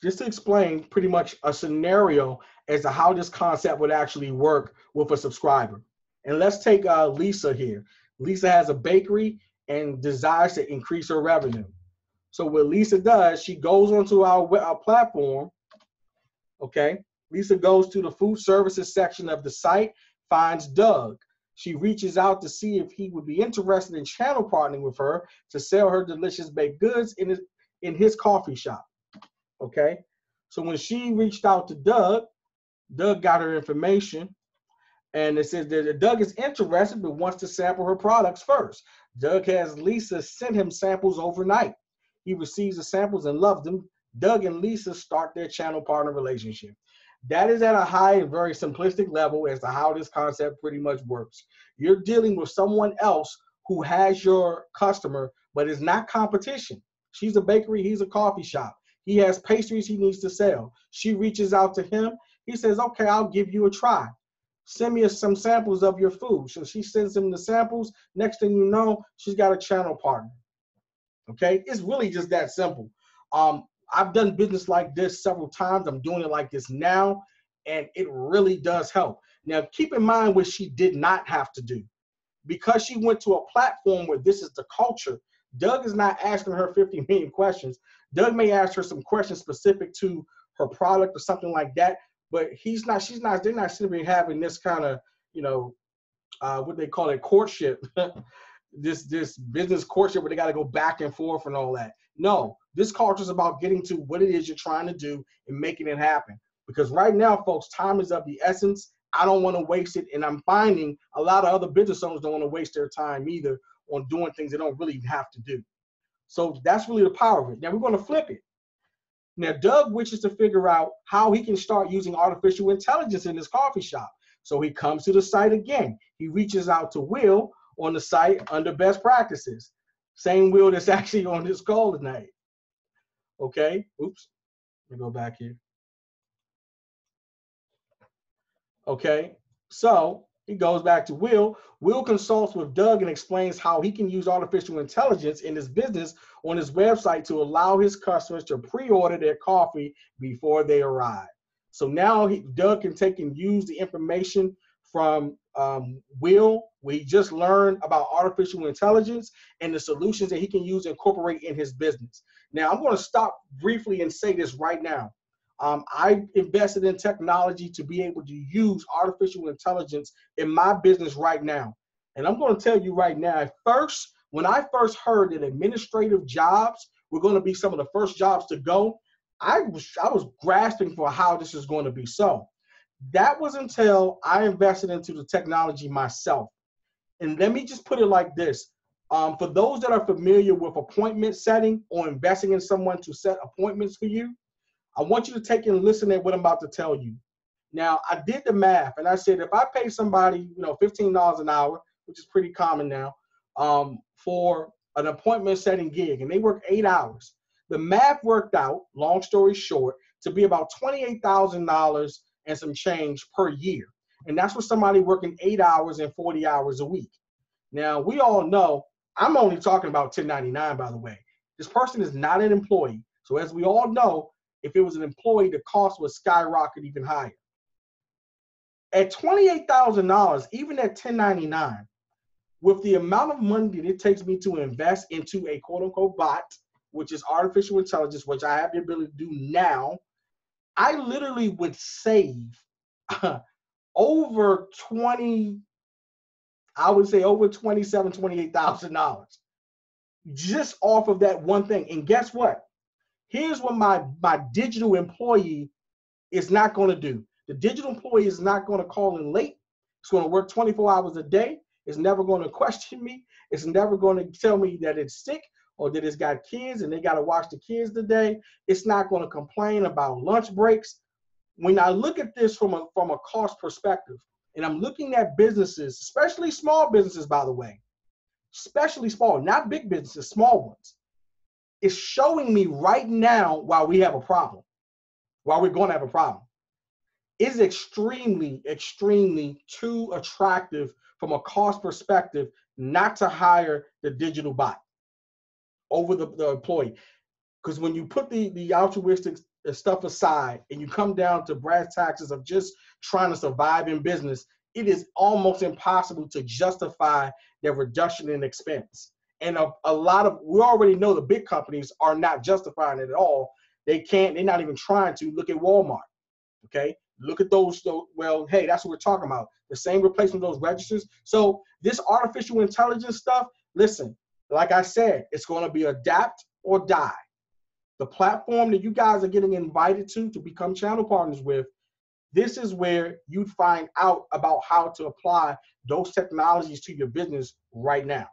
just to explain pretty much a scenario as to how this concept would actually work with a subscriber. And let's take Lisa here. Lisa has a bakery and desires to increase her revenue. So what Lisa does, she goes onto our platform, okay? Lisa goes to the food services section of the site, finds Doug. She reaches out to see if he would be interested in channel partnering with her to sell her delicious baked goods in his coffee shop. Okay, so when she reached out to Doug got her information, and it says that Doug is interested but wants to sample her products first. Doug has Lisa send him samples overnight. He receives the samples and loves them. Doug and Lisa start their channel partner relationship. That is at a high and very simplistic level as to how this concept pretty much works. You're dealing with someone else who has your customer, but is not competition. She's a bakery, he's a coffee shop. He has pastries he needs to sell. She reaches out to him. He says, okay, I'll give you a try. Send me some samples of your food. So she sends him the samples. Next thing you know, she's got a channel partner. Okay, it's really just that simple. I've done business like this several times. I'm doing it like this now, and it really does help. Now, keep in mind what she did not have to do. Because she went to a platform where this is the culture, Doug is not asking her 50 million questions. Doug may ask her some questions specific to her product or something like that, but they're not simply having this kind of, what they call it, courtship, this business courtship where they got to go back and forth and all that. No, this culture is about getting to what it is you're trying to do and making it happen. Because right now, folks, time is of the essence. I don't want to waste it, and I'm finding a lot of other business owners don't want to waste their time either on doing things they don't really have to do. So that's really the power of it. Now we're going to flip it. Now, Doug wishes to figure out how he can start using artificial intelligence in his coffee shop. So he comes to the site again. He reaches out to Will on the site under best practices. Same Will that's actually on this call tonight. Okay, oops, let me go back here. Okay, so he goes back to Will. Will consults with Doug and explains how he can use artificial intelligence in his business on his website to allow his customers to pre-order their coffee before they arrive. So now Doug can take and use the information from Will, where he just learned about artificial intelligence and the solutions that he can use and incorporate in his business. Now, I'm going to stop briefly and say this right now. I invested in technology to be able to use artificial intelligence in my business right now. And I'm going to tell you right now, when I first heard that administrative jobs were going to be some of the first jobs to go, I was grasping for how this is going to be so. That was until I invested into the technology myself. And let me just put it like this. For those that are familiar with appointment setting or investing in someone to set appointments for you, I want you to take and listen to what I'm about to tell you. Now, I did the math, and I said if I pay somebody, $15 an hour, which is pretty common now, for an appointment setting gig, and they work 8 hours, the math worked out, long story short, to be about $28,000 and some change per year. And that's for somebody working 8 hours and 40 hours a week. Now, we all know, I'm only talking about 1099, by the way. This person is not an employee. So as we all know, if it was an employee, the cost would skyrocket even higher. At $28,000, even at 1099, with the amount of money that it takes me to invest into a quote-unquote bot, which is artificial intelligence, which I have the ability to do now, I literally would save over $27,000, $28,000 just off of that one thing. And guess what? Here's what my digital employee is not going to do. The digital employee is not going to call in late. It's going to work 24 hours a day. It's never going to question me. It's never going to tell me that it's sick or that it's got kids and they got to watch the kids today. It's not going to complain about lunch breaks. When I look at this from a cost perspective, and I'm looking at businesses, especially small businesses, by the way, especially small, not big businesses, small ones, it's showing me right now why we have a problem, why we're going to have a problem. It's extremely, extremely too attractive from a cost perspective not to hire the digital bot over the employee. Because when you put the altruistic stuff aside and you come down to brass taxes of just trying to survive in business, it is almost impossible to justify their reduction in expense. And we already know the big companies are not justifying it at all. They're not even trying to. Look at Walmart, okay? Look at those. Well, hey, that's what we're talking about. The same replacement of those registers. So this artificial intelligence stuff, listen, like I said, it's going to be adapt or die. The platform that you guys are getting invited to become channel partners with, this is where you'd find out about how to apply those technologies to your business right now.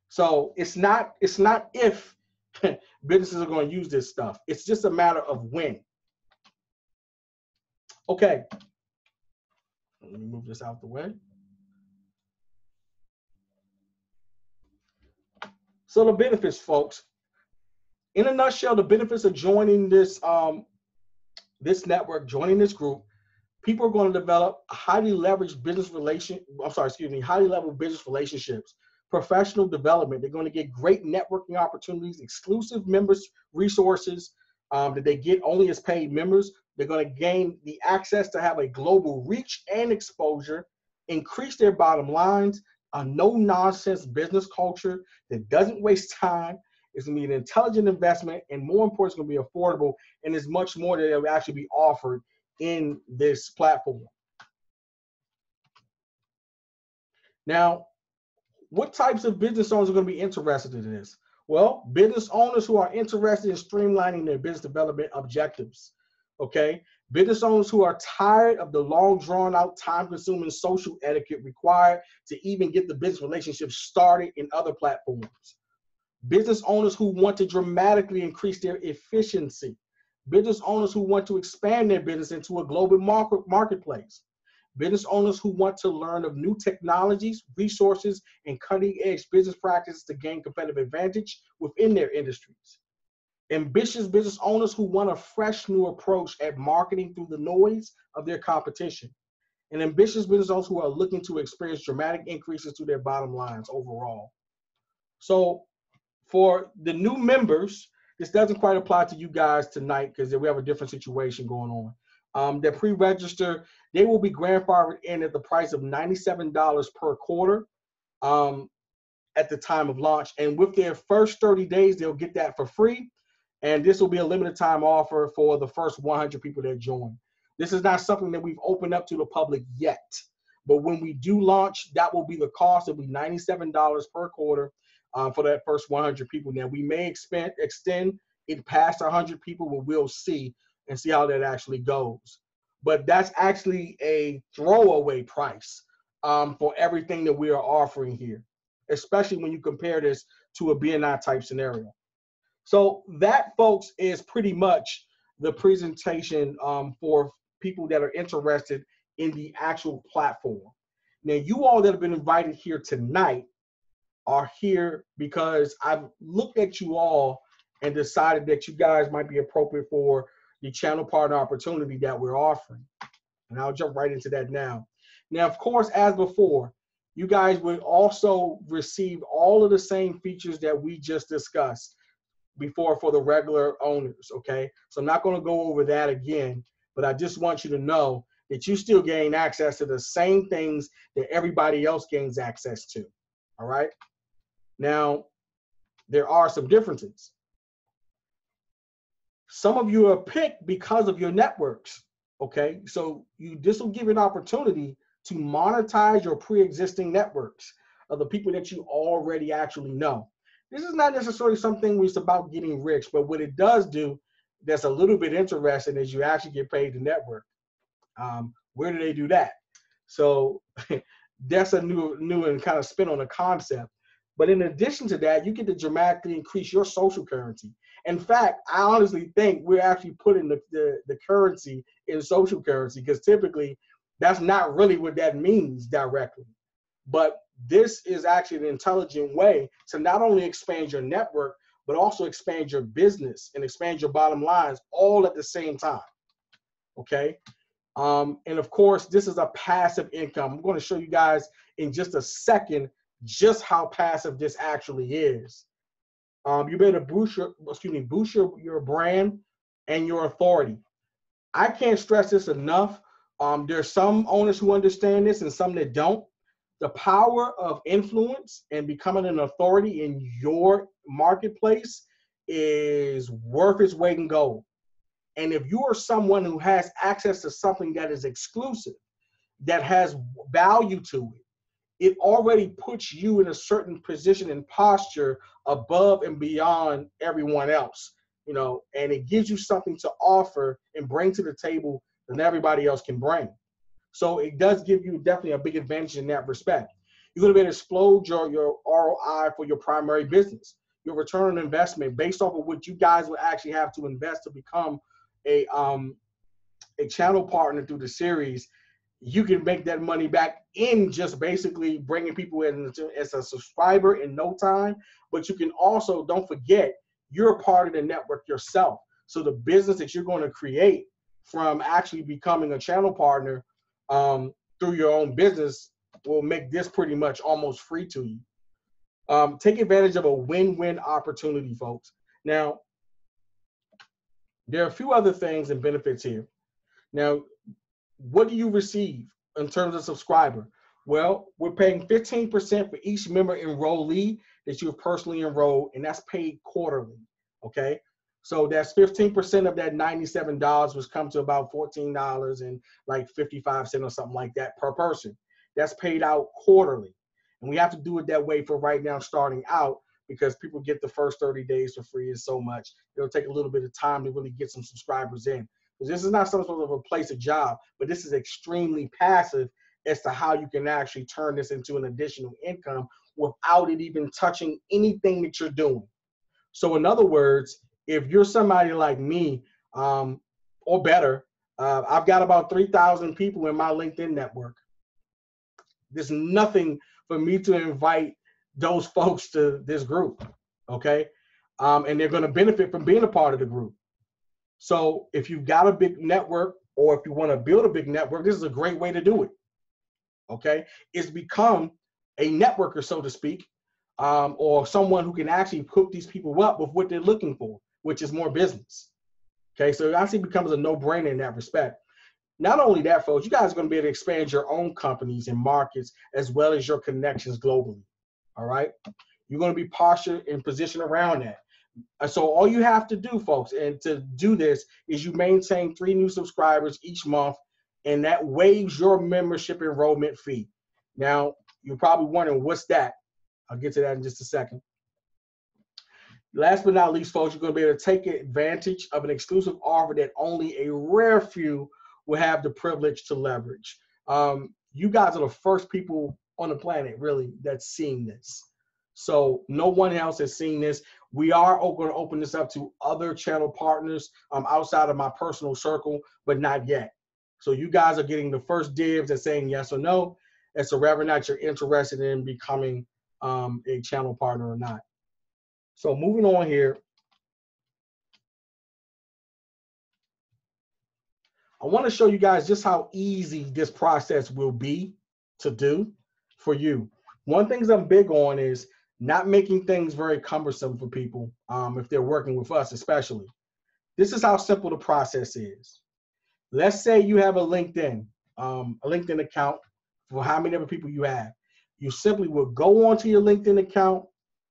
So it's not if businesses are going to use this stuff. It's just a matter of when. Okay. Let me move this out the way. So the benefits, folks. In a nutshell, the benefits of joining this this network, joining this group, people are going to develop highly leveraged highly level business relationships, professional development. They're going to get great networking opportunities, exclusive members resources that they get only as paid members. They're going to gain the access to have a global reach and exposure, increase their bottom lines, a no-nonsense business culture that doesn't waste time. It's going to be an intelligent investment, and more important, it's going to be affordable, and there's much more that will actually be offered in this platform. Now, what types of business owners are going to be interested in this? Well, business owners who are interested in streamlining their business development objectives, okay? Business owners who are tired of the long, drawn-out, time-consuming social etiquette required to even get the business relationship started in other platforms. Business owners who want to dramatically increase their efficiency. Business owners who want to expand their business into a global marketplace. Business owners who want to learn of new technologies, resources, and cutting-edge business practices to gain competitive advantage within their industries. Ambitious business owners who want a fresh new approach at marketing through the noise of their competition. And ambitious business owners who are looking to experience dramatic increases to their bottom lines overall. So for the new members, this doesn't quite apply to you guys tonight because we have a different situation going on. They're pre-register. They will be grandfathered in at the price of $97 per quarter at the time of launch. And with their first 30 days, they'll get that for free. And this will be a limited time offer for the first 100 people that join. This is not something that we've opened up to the public yet. But when we do launch, that will be the cost. It'll be $97 per quarter for that first 100 people. Now, we may extend it past 100 people, but we'll see and see how that actually goes. But that's actually a throwaway price for everything that we are offering here, especially when you compare this to a BNI type scenario. So that, folks, is pretty much the presentation for people that are interested in the actual platform. Now, you all that have been invited here tonight are here because I've looked at you all and decided that you guys might be appropriate for the channel partner opportunity that we're offering. And I'll jump right into that now. Now, of course, as before, you guys will also receive all of the same features that we just discussed before for the regular owners, okay? So I'm not going to go over that again, but I just want you to know that you still gain access to the same things that everybody else gains access to, all right? Now, there are some differences. Some of you are picked because of your networks, okay? So this will give you an opportunity to monetize your pre-existing networks of the people that you already actually know. This is not necessarily something where it's about getting rich, but what it does do that's a little bit interesting is you actually get paid to network. Where do they do that? So that's a new and kind of spin on the concept. But in addition to that, you get to dramatically increase your social currency. In fact, I honestly think we're actually putting the currency in social currency because typically that's not really what that means directly. But this is actually an intelligent way to not only expand your network, but also expand your business and expand your bottom lines all at the same time, okay? And of course, this is a passive income. I'm going to show you guys in just a second just how passive this actually is. You better boost your brand and your authority. I can't stress this enough. There's some owners who understand this and some that don't. The power of influence and becoming an authority in your marketplace is worth its weight in gold. And if you are someone who has access to something that is exclusive, that has value to it, it already puts you in a certain position and posture above and beyond everyone else, you know, and it gives you something to offer and bring to the table that everybody else can bring. So it does give you definitely a big advantage in that respect. You're going to be able to explode your ROI for your primary business, your return on investment based off of what you guys will actually have to invest to become a channel partner through the series. You can make that money back in just basically bringing people in as a subscriber in no time. But you can also, don't forget, you're a part of the network yourself. So the business that you're going to create from actually becoming a channel partner through your own business will make this pretty much almost free to you. Take advantage of a win-win opportunity, folks. Now, there are a few other things and benefits here. Now, what do you receive in terms of subscriber? Well, we're paying 15% for each member enrollee that you've personally enrolled, and that's paid quarterly, okay? So that's 15% of that $97, which comes to about $14 and like 55 cents or something like that per person. That's paid out quarterly. And we have to do it that way for right now starting out, because people get the first 30 days for free and so much. It'll take a little bit of time to really get some subscribers in. This is not some sort of replace a job, but this is extremely passive as to how you can actually turn this into an additional income without it even touching anything that you're doing. So in other words, if you're somebody like me or better, I've got about 3,000 people in my LinkedIn network. There's nothing for me to invite those folks to this group, okay? And they're going to benefit from being a part of the group. So if you've got a big network, or if you want to build a big network, this is a great way to do it, okay? It's become a networker, so to speak, or someone who can actually hook these people up with what they're looking for, which is more business, okay? So it actually becomes a no-brainer in that respect. Not only that, folks, you guys are going to be able to expand your own companies and markets as well as your connections globally, all right? You're going to be postured and positioned around that. So all you have to do, folks, and to do this is you maintain 3 new subscribers each month, and that waives your membership enrollment fee. Now, you're probably wondering, what's that? I'll get to that in just a second. Last but not least, folks, you're going to be able to take advantage of an exclusive offer that only a rare few will have the privilege to leverage. You guys are the first people on the planet, really, that's seeing this. So no one else has seen this. We are going to open this up to other channel partners outside of my personal circle, but not yet. So you guys are getting the first dibs at saying yes or no as to whether or not you're interested in becoming a channel partner or not. So moving on here, I want to show you guys just how easy this process will be to do for you. One thing I'm big on is not making things very cumbersome for people if they're working with us especially. This is how simple the process is. Let's say you have a LinkedIn account for how many other people you have. You simply will go onto your LinkedIn account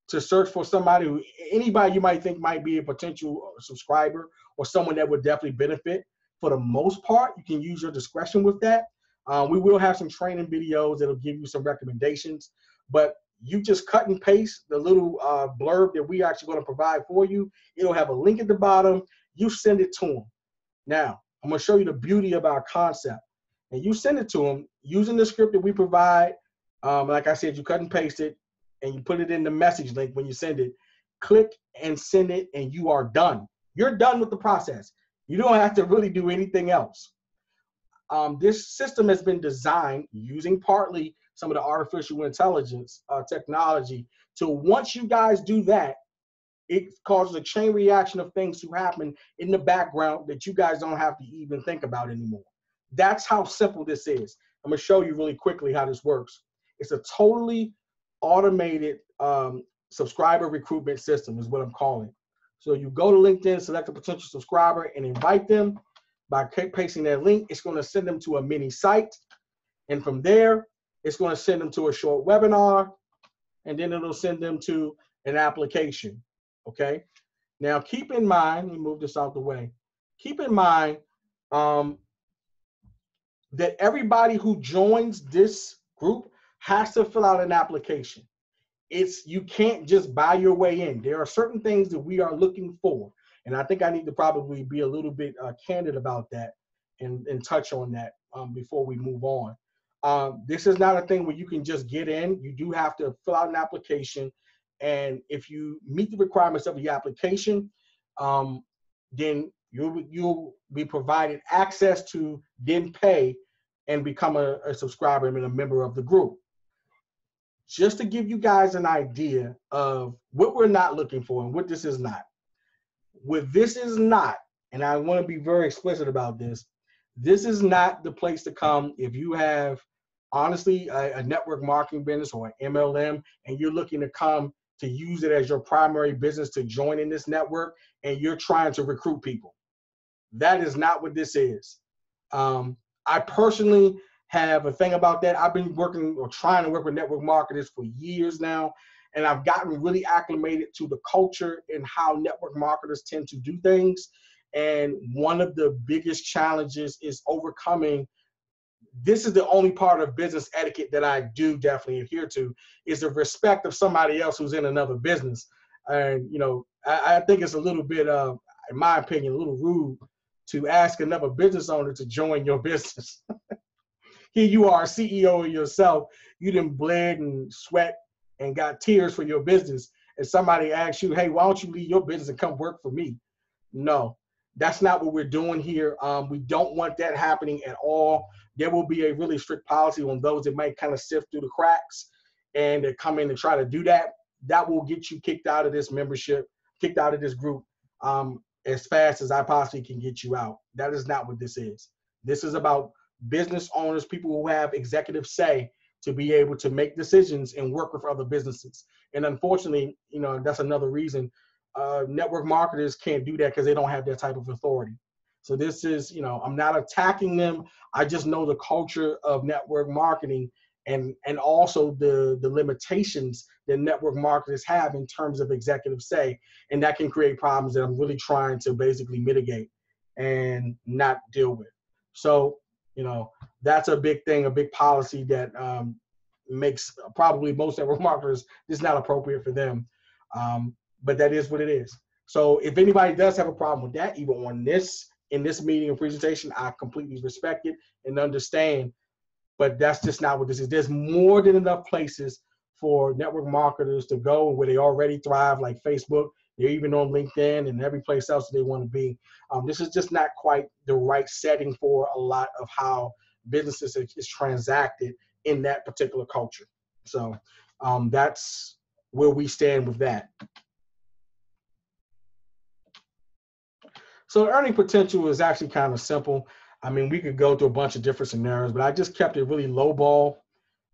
to search for somebody, anybody you might think might be a potential subscriber or someone that would definitely benefit. For the most part, you can use your discretion with that. We will have some training videos that'll give you some recommendations, but you just cut and paste the little blurb that we actually going to provide for you. It'll have a link at the bottom. You send it to them. Now, I'm going to show you the beauty of our concept. And you send it to them using the script that we provide. Like I said, you cut and paste it, and you put it in the message link when you send it. Click and send it, and you are done. You're done with the process. You don't have to really do anything else. This system has been designed using partly some of the artificial intelligence technology. So once you guys do that, it causes a chain reaction of things to happen in the background that you guys don't have to even think about anymore. That's how simple this is. I'm going to show you really quickly how this works. It's a totally automated subscriber recruitment system is what I'm calling it. So you go to LinkedIn, select a potential subscriber, and invite them. By pasting that link, it's going to send them to a mini site. And from there, it's going to send them to a short webinar. And then it'll send them to an application. Okay? Now, keep in mind, let me move this out the way. keep in mind that everybody who joins this group has to fill out an application. You can't just buy your way in. There are certain things that we are looking for. And I think I need to probably be a little bit candid about that and touch on that before we move on. This is not a thing where you can just get in. You do have to fill out an application. And if you meet the requirements of the application, then you'll be provided access to then pay and become a subscriber and a member of the group. Just to give you guys an idea of what we're not looking for and what this is not. What this is not, and I want to be very explicit about this, this is not the place to come if you have, honestly, a network marketing business or an MLM, and you're looking to come to use it as your primary business to join in this network, and you're trying to recruit people. That is not what this is. I personally have a thing about that. I've been working or trying to work with network marketers for years now, and I've gotten really acclimated to the culture and how network marketers tend to do things. And one of the biggest challenges is overcoming. This is the only part of business etiquette that I do definitely adhere to, is the respect of somebody else who's in another business. And, you know, I think it's a little bit, in my opinion, a little rude to ask another business owner to join your business. Here you are, CEO of yourself. You done bled and sweat and got tears for your business. And somebody asks you, hey, why don't you leave your business and come work for me? No, that's not what we're doing here. We don't want that happening at all. There will be a really strict policy on those that might kind of sift through the cracks and that come in and try to do that. That will get you kicked out of this membership, kicked out of this group as fast as I possibly can get you out. That is not what this is. This is about business owners, people who have executive say to be able to make decisions and work with other businesses. And unfortunately, you know, that's another reason network marketers can't do that, because they don't have that type of authority. So this is, you know, I'm not attacking them. I just know the culture of network marketing and also the limitations that network marketers have in terms of executive say. And that can create problems that I'm really trying to basically mitigate and not deal with. So, you know, that's a big thing, a big policy that makes probably most network marketers, it's not appropriate for them. But that is what it is. So if anybody does have a problem with that, even on this, in this meeting and presentation, I completely respect it and understand, but that's just not what this is. There's more than enough places for network marketers to go where they already thrive, like Facebook. They're even on LinkedIn and every place else they want to be. This is just not quite the right setting for a lot of how businesses is transacted in that particular culture. So that's where we stand with that. So the earning potential is actually kind of simple. I mean, we could go through a bunch of different scenarios, but I just kept it really low ball.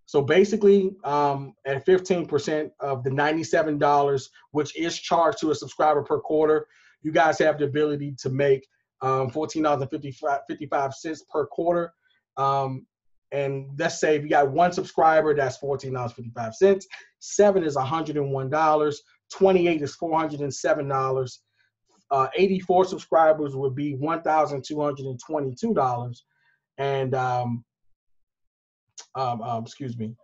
So basically, at 15% of the $97, which is charged to a subscriber per quarter, you guys have the ability to make $14.55 per quarter. And let's say if you got one subscriber, that's $14.55. 7 is $101. 28 is $407. 84 subscribers would be $1,222. And excuse me,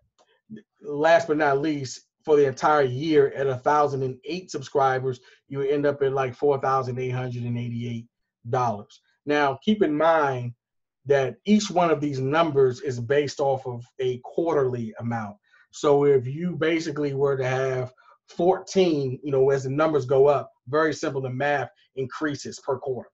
last but not least, for the entire year at 1,008 subscribers, you end up at like $4,888. Now, keep in mind that each one of these numbers is based off of a quarterly amount. So if you basically were to have 14, you know, as the numbers go up, very simple, the math increases per quarter.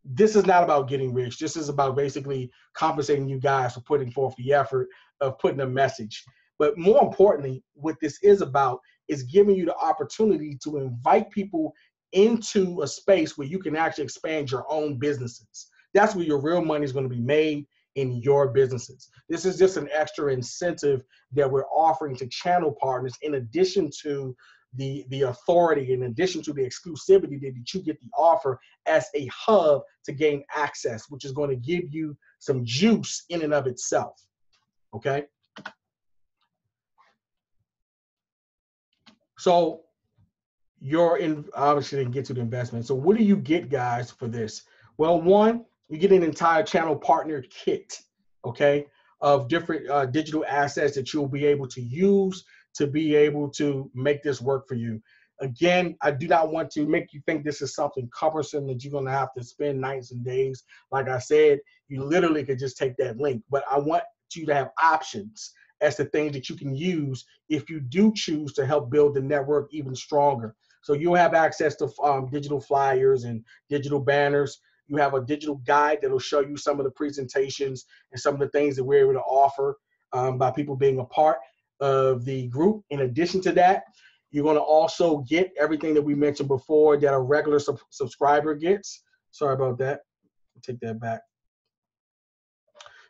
This is not about getting rich. This is about basically compensating you guys for putting forth the effort of putting a message. But more importantly, what this is about is giving you the opportunity to invite people into a space where you can actually expand your own businesses. That's where your real money is going to be made, in your businesses. This is just an extra incentive that we're offering to channel partners, in addition to the authority, in addition to the exclusivity that you get the offer as a hub to gain access, which is going to give you some juice in and of itself. Okay. So obviously didn't get to the investment. So what do you get, guys, for this? Well, one, you get an entire channel partner kit, okay, of different digital assets that you'll be able to use to be able to make this work for you. Again, I do not want to make you think this is something cumbersome that you're going to have to spend nights and days. Like I said, you literally could just take that link, but I want you to have options as to things that you can use if you do choose to help build the network even stronger. So you'll have access to digital flyers and digital banners. You have a digital guide that will show you some of the presentations and some of the things that we're able to offer by people being a part of the group. In addition to that, you're going to also get everything that we mentioned before that a regular subscriber gets. Sorry about that. I'll take that back.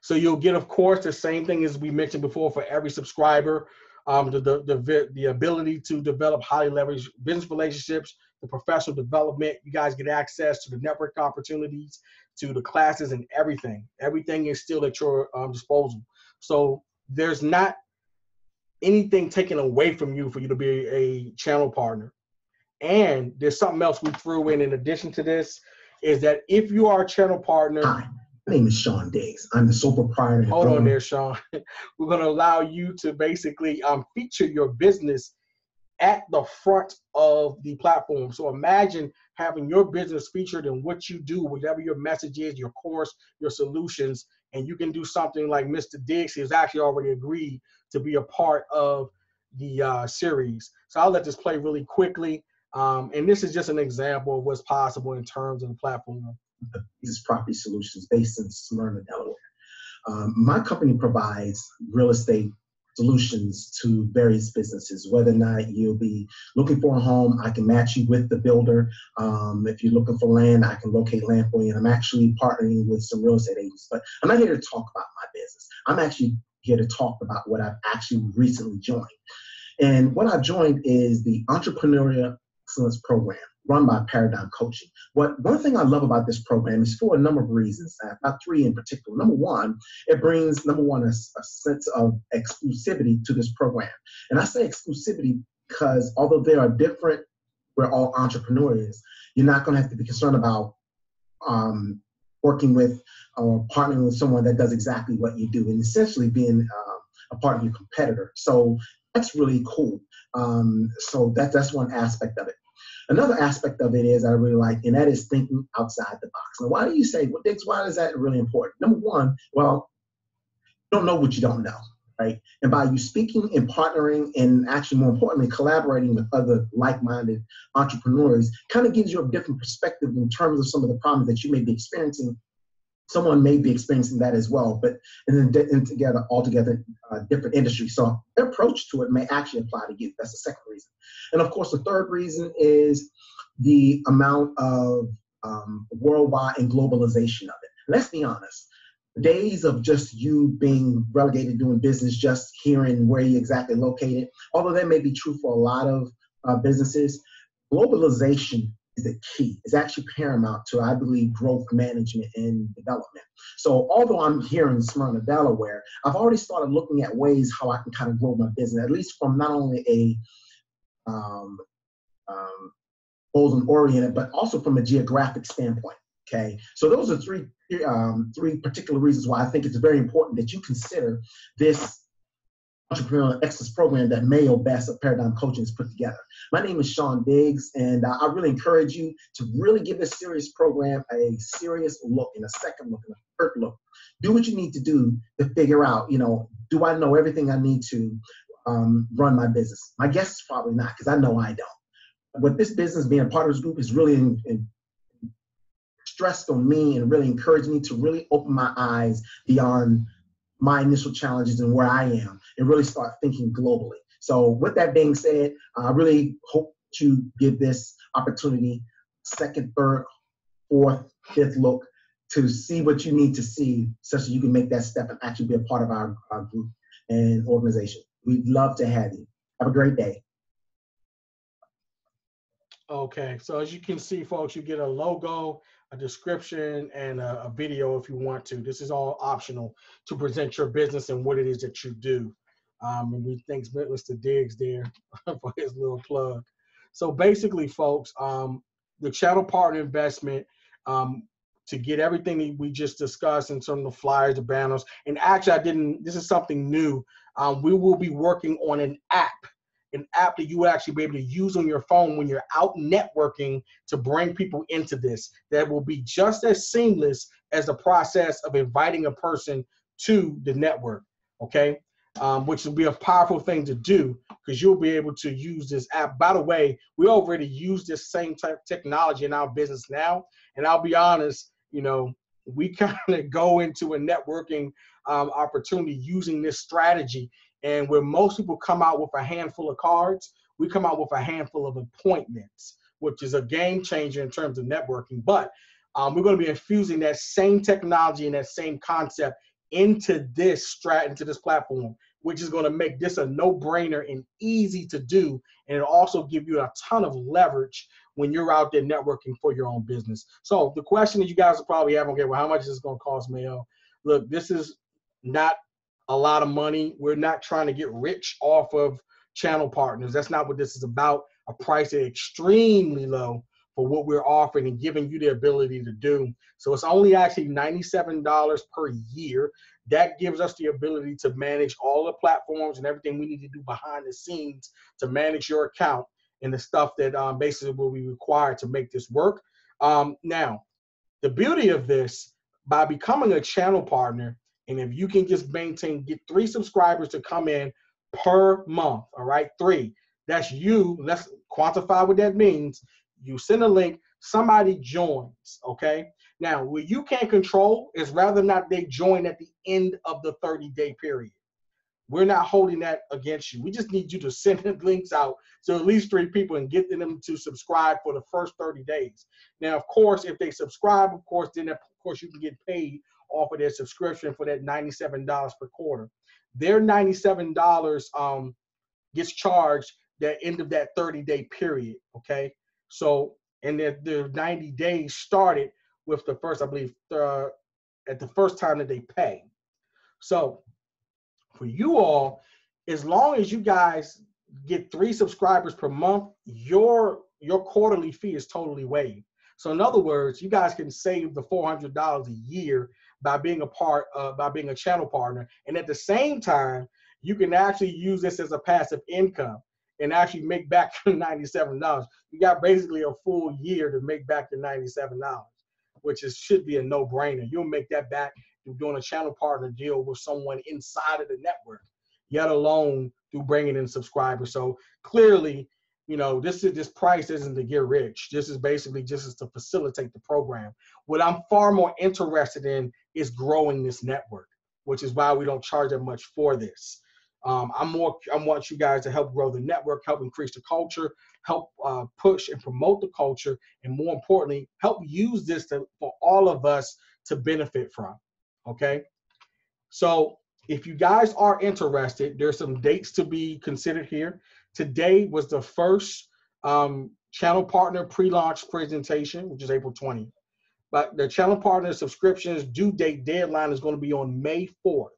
So you'll get, of course, the same thing as we mentioned before for every subscriber, the ability to develop highly leveraged business relationships, the professional development. You guys get access to the network opportunities, to the classes, and everything. Everything is still at your disposal. So there's not anything taken away from you for you to be a channel partner. And there's something else we threw in addition to this, is that if you are a channel partner. Hi, my name is Sean Diggs. I'm the sole proprietor. Hold on there, Sean. We're going to allow you to basically feature your business at the front of the platform. So imagine having your business featured in what you do, whatever your message is, your course, your solutions, and you can do something like Mr. Diggs. He has actually already agreed to be a part of the series. So I'll let this play really quickly. And this is just an example of what's possible in terms of the platform. Business property solutions based in Smyrna, Delaware. My company provides real estate solutions to various businesses. Whether or not you'll be looking for a home, I can match you with the builder. If you're looking for land, I can locate land for you. And I'm actually partnering with some real estate agents. But I'm not here to talk about my business. I'm actually here to talk about what I've actually recently joined. And what I've joined is the Entrepreneurial Excellence Program run by Paradigm Coaching. One thing I love about this program is for a number of reasons, about three in particular. Number one, it brings, a sense of exclusivity to this program. And I say exclusivity because although they are different, we're all entrepreneurs, you're not going to have to be concerned about working with or partnering with someone that does exactly what you do and essentially being a part of your competitor. So that's really cool. So that's one aspect of it. Another aspect of it is I really like, and that is thinking outside the box. Now, why do you say, well, Diggs, why is that really important? Number one, well, you don't know what you don't know, right? And by you speaking and partnering and actually more importantly, collaborating with other like-minded entrepreneurs kind of gives you a different perspective in terms of some of the problems that you may be experiencing. Someone may be experiencing that as well, but altogether different industries. So their approach to it may actually apply to you. That's the second reason. And of course, the third reason is the amount of worldwide and globalization of it. Let's be honest. The days of just you being relegated doing business, just hearing where you're exactly located, although that may be true for a lot of businesses, globalization is the key. It's actually paramount to, I believe, growth management and development. So although I'm here in Smyrna, Delaware, I've already started looking at ways how I can kind of grow my business, at least from not only a goals-oriented, but also from a geographic standpoint. Okay, so those are three particular reasons why I think it's very important that you consider this Entrepreneurial Excellence Program that Mayo Best of Paradigm Coaching has put together. My name is Sean Diggs, and I really encourage you to really give this serious program a serious look, and a second look, and a third look. Do what you need to do to figure out, do I know everything I need to run my business? My guess is probably not, because I know I don't. But this business, being a part of this group, is really stressed on me and really encouraged me to really open my eyes beyond my initial challenges and where I am and really start thinking globally. So with that being said, I really hope to give this opportunity second, third, fourth, fifth look to see what you need to see such that you can make that step and actually be a part of our group and organization. We'd love to have you. Have a great day. Okay, so as you can see, folks, you get a logo, a description, and a video if you want to. This is all optional to present your business and what it is that you do. And we thank Mr. Diggs there for his little plug. So basically, folks, the channel partner investment, to get everything that we just discussed in terms of the flyers, the banners, and actually this is something new. We will be working on an app that you will actually be able to use on your phone when you're out networking to bring people into this. That will be just as seamless as the process of inviting a person to the network, okay? Which will be a powerful thing to do because you'll be able to use this app. By the way, we already use this same type of technology in our business now. And I'll be honest, we kind of go into a networking opportunity using this strategy. And where most people come out with a handful of cards, we come out with a handful of appointments, which is a game changer in terms of networking. But we're going to be infusing that same technology and that same concept into this platform, which is going to make this a no-brainer and easy to do. And it'll also give you a ton of leverage when you're out there networking for your own business. So the question that you guys will probably have, okay, well, how much is this going to cost, Mayo? Look, this is not a lot of money. We're not trying to get rich off of channel partners. That's not what this is about. A price is extremely low for what we're offering and giving you the ability to do. So it's only actually $97 per year. That gives us the ability to manage all the platforms and everything we need to do behind the scenes to manage your account and the stuff that basically will be required to make this work. Now, the beauty of this, by becoming a channel partner, and if you can just get 3 subscribers to come in per month, all right, 3. That's you. Let's quantify what that means. You send a link, somebody joins, okay? Now, what you can't control is whether or not they join at the end of the 30-day period. We're not holding that against you. We just need you to send links out to at least 3 people and get them to subscribe for the first 30 days. Now, of course, if they subscribe, then you can get paid off of their subscription for that $97 per quarter. Their $97 gets charged at the end of that 30-day period, okay? So, and the 90 days started with the first, I believe, at the first time that they pay. So, for you all, as long as you guys get 3 subscribers per month, your quarterly fee is totally waived. So in other words, you guys can save the $400 a year by being a channel partner. And at the same time, you can actually use this as a passive income and actually make back your $97. You got basically a full year to make back your $97, which should be a no-brainer. You'll make that back through doing a channel partner deal with someone inside of the network, yet alone through bringing in subscribers. So clearly, this price isn't to get rich. This is basically just to facilitate the program. What I'm far more interested in is growing this network, which is why we don't charge that much for this. I want you guys to help grow the network, help increase the culture, help push and promote the culture, and more importantly, help use this for all of us to benefit from, okay? So if you guys are interested, there's some dates to be considered here. Today was the first channel partner pre-launch presentation, which is April 20th. But the channel partner subscriptions due date deadline is going to be on May 4th.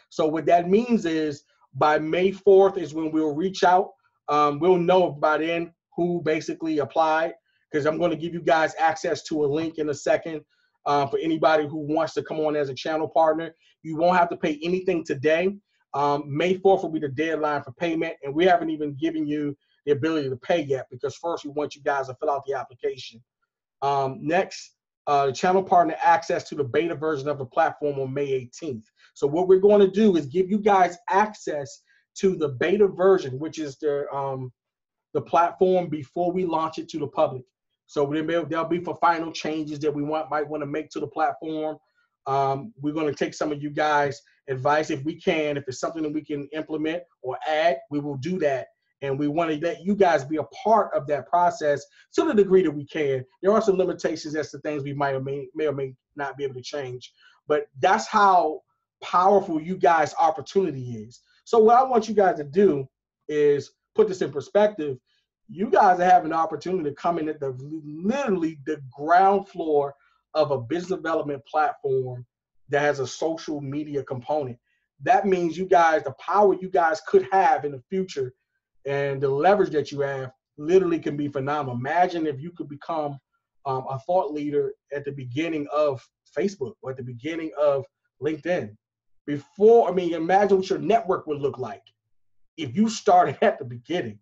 So what that means is by May 4th is when we'll reach out. We'll know by then who basically applied, because I'm going to give you guys access to a link in a second for anybody who wants to come on as a channel partner. You won't have to pay anything today. May 4th will be the deadline for payment, and we haven't even given you the ability to pay yet, because first we want you guys to fill out the application. Next, channel partner access to the beta version of the platform on May 18th. So what we're going to do is give you guys access to the beta version, which is the platform before we launch it to the public. So there'll be for final changes that we might want to make to the platform. We're going to take some of you guys' advice if we can. If it's something that we can implement or add, we will do that. And we want to let you guys be a part of that process to the degree that we can. There are some limitations as to things we may or may not be able to change. But that's how powerful you guys' opportunity is. So what I want you guys to do is put this in perspective. You guys have an opportunity to come in at literally the ground floor of a business development platform that has a social media component. That means you guys, the power you guys could have in the future and the leverage that you have literally can be phenomenal. Imagine if you could become a thought leader at the beginning of Facebook or at the beginning of LinkedIn. Imagine what your network would look like if you started at the beginning.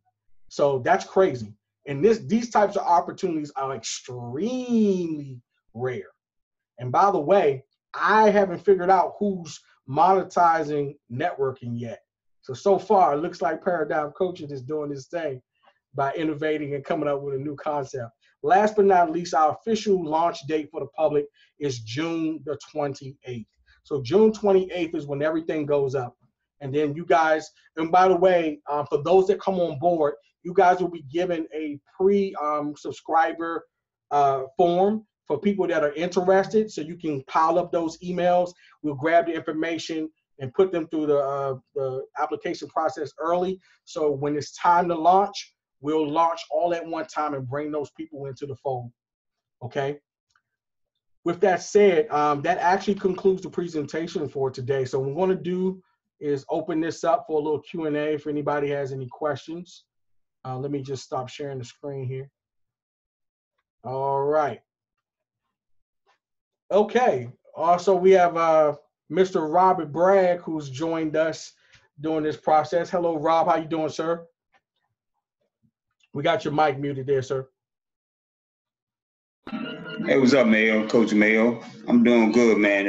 So that's crazy. And these types of opportunities are extremely rare. And by the way, I haven't figured out who's monetizing networking yet. So far, it looks like Paradigm Coaching is doing this thing by innovating and coming up with a new concept. Last but not least, our official launch date for the public is June the 28th. So June 28th is when everything goes up. And then you guys, and by the way, for those that come on board, you guys will be given a pre-subscriber form for people that are interested, so you can pile up those emails. We'll grab the information and put them through the application process early. So when it's time to launch, we'll launch all at one time and bring those people into the fold, okay? With that said, that actually concludes the presentation for today. So what we're gonna do is open this up for a little Q&A if anybody has any questions. Let me just stop sharing the screen here. All right. Okay, also we have Mr. Robert Bragg, who's joined us during this process. Hello, Rob, how you doing, sir? We got your mic muted there, sir. Hey, what's up, Mayo? Coach Mayo. I'm doing good, man.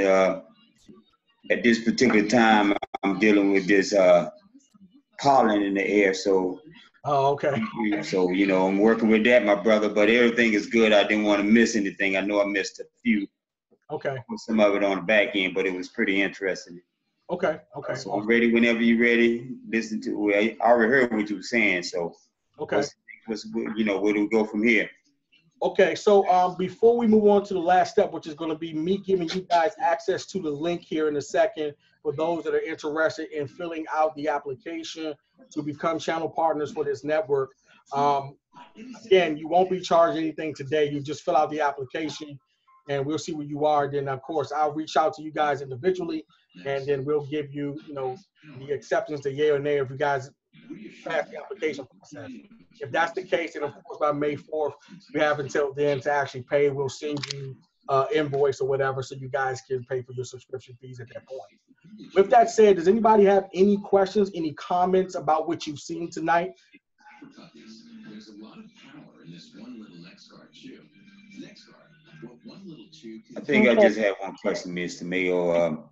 At this particular time, I'm dealing with this pollen in the air, so. Oh, okay. So, I'm working with that, my brother, but everything is good. I didn't want to miss anything. I know I missed a few. Okay. With some of it on the back end, but it was pretty interesting. Okay. So I'm ready whenever you're ready. Listen to. I already heard what you were saying. So. Okay. Where do we go from here? Okay. So before we move on to the last step, which is going to be me giving you guys access to the link here in a second for those that are interested in filling out the application to become channel partners for this network. Again, you won't be charged anything today. You just fill out the application, and we'll see where you are. Then, of course, I'll reach out to you guys individually, and then we'll give you, the acceptance, the yay or nay, if you guys pass the application process. If that's the case, then, of course, by May 4th, we have until then to actually pay. We'll send you invoice or whatever so you guys can pay for your subscription fees at that point. With that said, does anybody have any questions, any comments about what you've seen tonight? I think I just had one question, Mr. Mayo.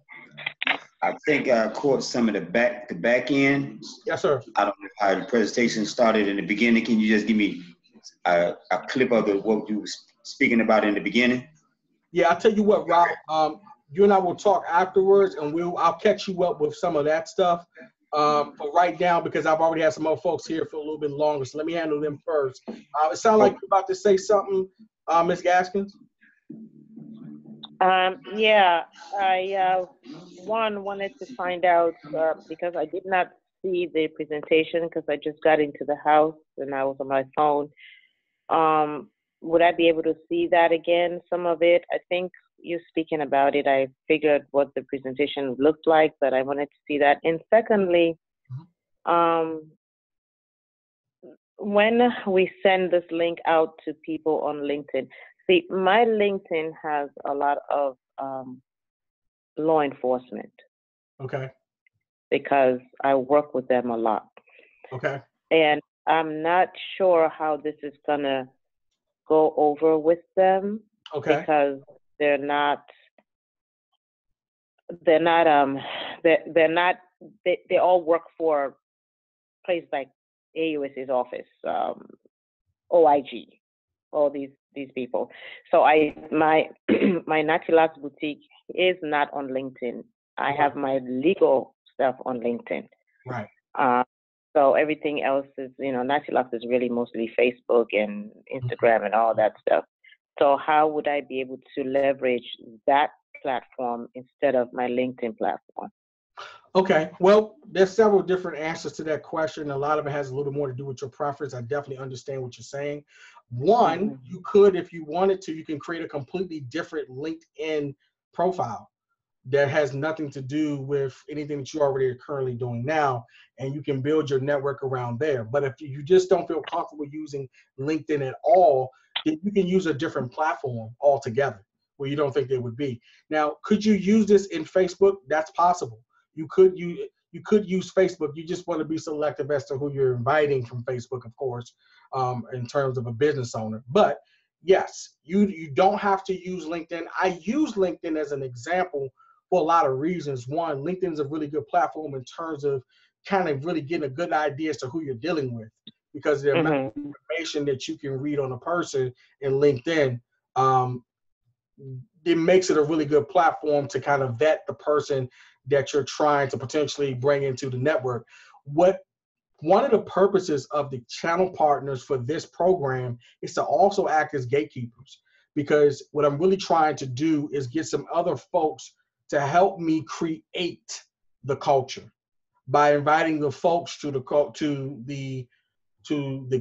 I think I caught some of the back end. Yes, sir. I don't know how the presentation started in the beginning. Can you just give me a clip of what you were speaking about in the beginning? Yeah, I'll tell you what, Rob. You and I will talk afterwards, and I'll catch you up with some of that stuff. But right now, because I've already had some other folks here for a little bit longer, so let me handle them first. It sounds like you're about to say something, Ms. Gaskins. Yeah, I wanted to find out because I did not see the presentation because I just got into the house and I was on my phone. Would I be able to see that again, some of it? I think you speaking about it, I figured what the presentation looked like, but I wanted to see that. And secondly, when we send this link out to people on LinkedIn, see, my LinkedIn has a lot of law enforcement. Okay. Because I work with them a lot. Okay. And I'm not sure how this is gonna go over with them. Okay. Because they all work for places like AUSA's office, OIG, all these people. So my Natilas boutique is not on LinkedIn. I have my legal stuff on LinkedIn. Right. So everything else is, Natilas is really mostly Facebook and Instagram and all that stuff. So how would I be able to leverage that platform instead of my LinkedIn platform? Okay, well, there's several different answers to that question. A lot of it has a little more to do with your preference. I definitely understand what you're saying. One, you could, if you wanted to, you can create a completely different LinkedIn profile. that has nothing to do with anything that you already are currently doing now, and you can build your network around there. But if you just don't feel comfortable using LinkedIn at all, then you can use a different platform altogether where you don't think they would be. Now, could you use this in Facebook? That's possible. You could use Facebook. You just want to be selective as to who you're inviting from Facebook, of course, in terms of a business owner. But yes, you don't have to use LinkedIn. I use LinkedIn as an example for a lot of reasons. One, LinkedIn is a really good platform in terms of kind of really getting a good idea as to who you're dealing with, because the amount of information that you can read on a person in LinkedIn, it makes it a really good platform to kind of vet the person that you're trying to potentially bring into the network. One of the purposes of the channel partners for this program is to also act as gatekeepers, because what I'm really trying to do is get some other folks to help me create the culture by inviting the folks to the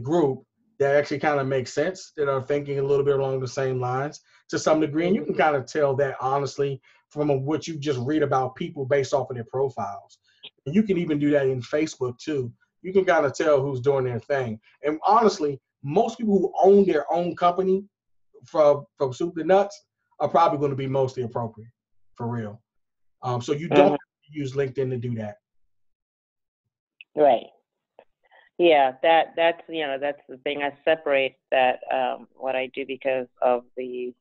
group that actually kind of makes sense, that are thinking a little bit along the same lines to some degree. And you can kind of tell that honestly from what you just read about people based off of their profiles. And you can even do that in Facebook too. You can kind of tell who's doing their thing. And honestly, most people who own their own company from soup to nuts are probably going to be mostly appropriate, for real. So you don't have to use LinkedIn to do that. Right. Yeah, that's the thing. I separate that what I do because of the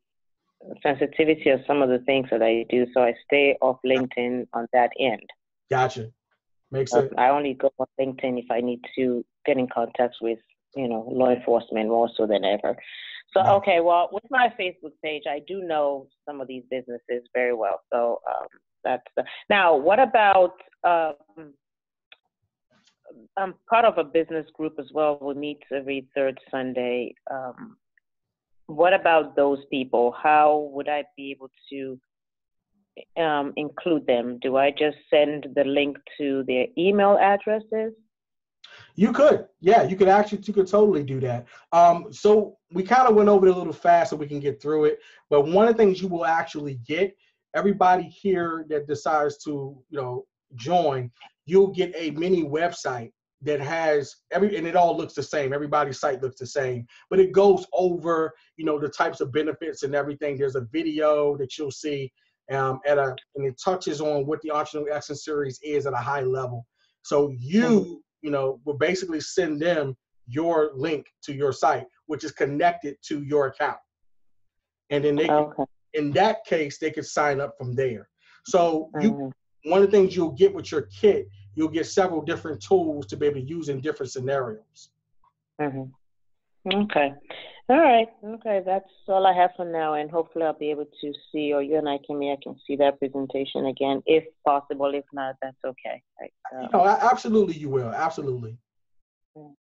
sensitivity of some of the things that I do. So I stay off LinkedIn on that end. Gotcha. Makes sense. I only go on LinkedIn if I need to get in contact with, law enforcement more so than ever. So, okay, well, with my Facebook page, I do know some of these businesses very well. So now, what about, I'm part of a business group as well. We meet every third Sunday. What about those people? How would I be able to include them? Do I just send the link to their email addresses? You could, yeah, you could totally do that. So we kind of went over it a little fast so we can get through it. But one of the things you will actually get, everybody here that decides to, join, you'll get a mini website that has and it all looks the same. Everybody's site looks the same, but it goes over, the types of benefits and everything. There's a video that you'll see and it touches on what the Entrepreneurial Excellence Series is at a high level. So you will basically send them your link to your site, which is connected to your account. And then they can, in that case, they could sign up from there. So one of the things you'll get with your kit, you'll get several different tools to be able to use in different scenarios. Okay. All right. Okay. That's all I have for now. And hopefully I'll be able to see, or you and I can see that presentation again, if possible. If not, that's okay. Right. Absolutely you will. Absolutely. All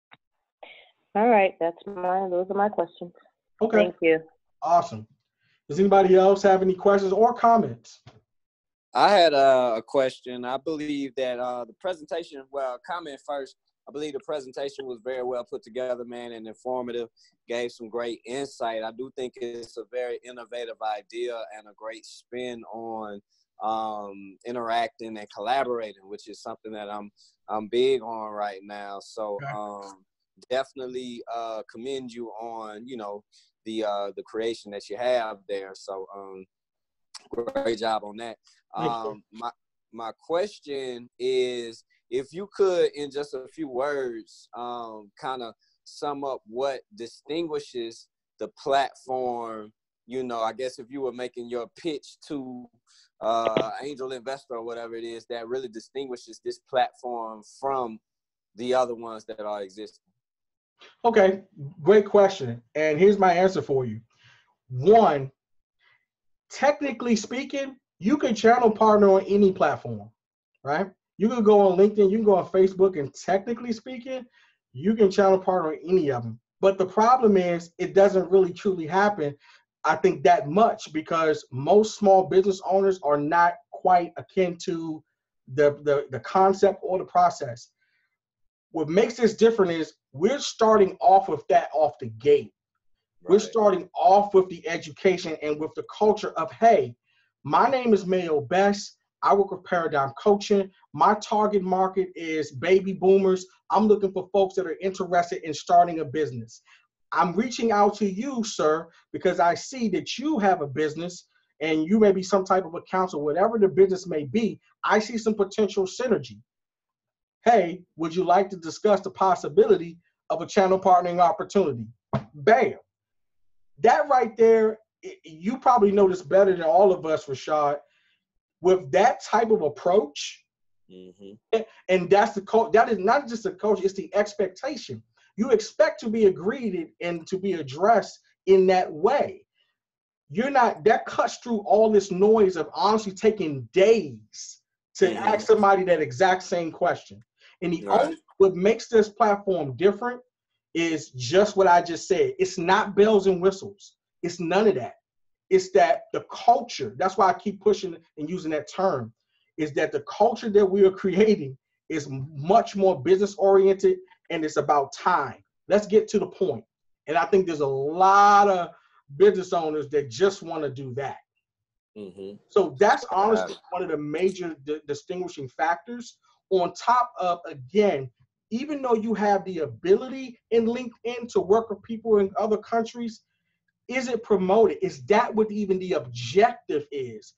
right. Those are my questions. Okay. Thank you. Awesome. Does anybody else have any questions or comments? I had a question. I believe that the presentation, comment first. I believe the presentation was very well put together, man, and informative, gave some great insight. I do think it's a very innovative idea and a great spin on interacting and collaborating, which is something that I'm big on right now. So definitely commend you on, the creation that you have there. So great job on that. My question is, if you could, in just a few words, kind of sum up what distinguishes the platform, I guess if you were making your pitch to angel investor or whatever it is, that really distinguishes this platform from the other ones that are existing. Okay, great question. And here's my answer for you. One, technically speaking, you can channel partner on any platform, right? You can go on LinkedIn, you can go on Facebook, and technically speaking, you can channel partner on any of them. But the problem is it doesn't really truly happen, I think, that much, because most small business owners are not quite akin to the concept or the process. What makes this different is we're starting off with that off the gate. Right. We're starting off with the education and with the culture of, hey, My name is Mayo Best. I work with Paradigm Coaching. My target market is baby boomers. I'm looking for folks that are interested in starting a business. I'm reaching out to you, sir, because I see that you have a business and you may be some type of a counselor, whatever the business may be. I see some potential synergy. Hey, would you like to discuss the possibility of a channel partnering opportunity? Bam. That right there, you probably know this better than all of us, Rashad. With that type of approach, and that's that is not just the coach, it's the expectation. You expect to be agreed and to be addressed in that way. You're not, that cuts through all this noise of honestly taking days to ask somebody that exact same question. And the only what makes this platform different is just what I just said. It's not bells and whistles. It's none of that. It's that the culture, that's why I keep pushing and using that term, is that the culture that we are creating is much more business oriented and it's about time. Let's get to the point. And I think there's a lot of business owners that just want to do that. So that's honestly one of the major distinguishing factors. On top of, again, even though you have the ability in LinkedIn to work with people in other countries, is it promoted? Is that what even the objective is?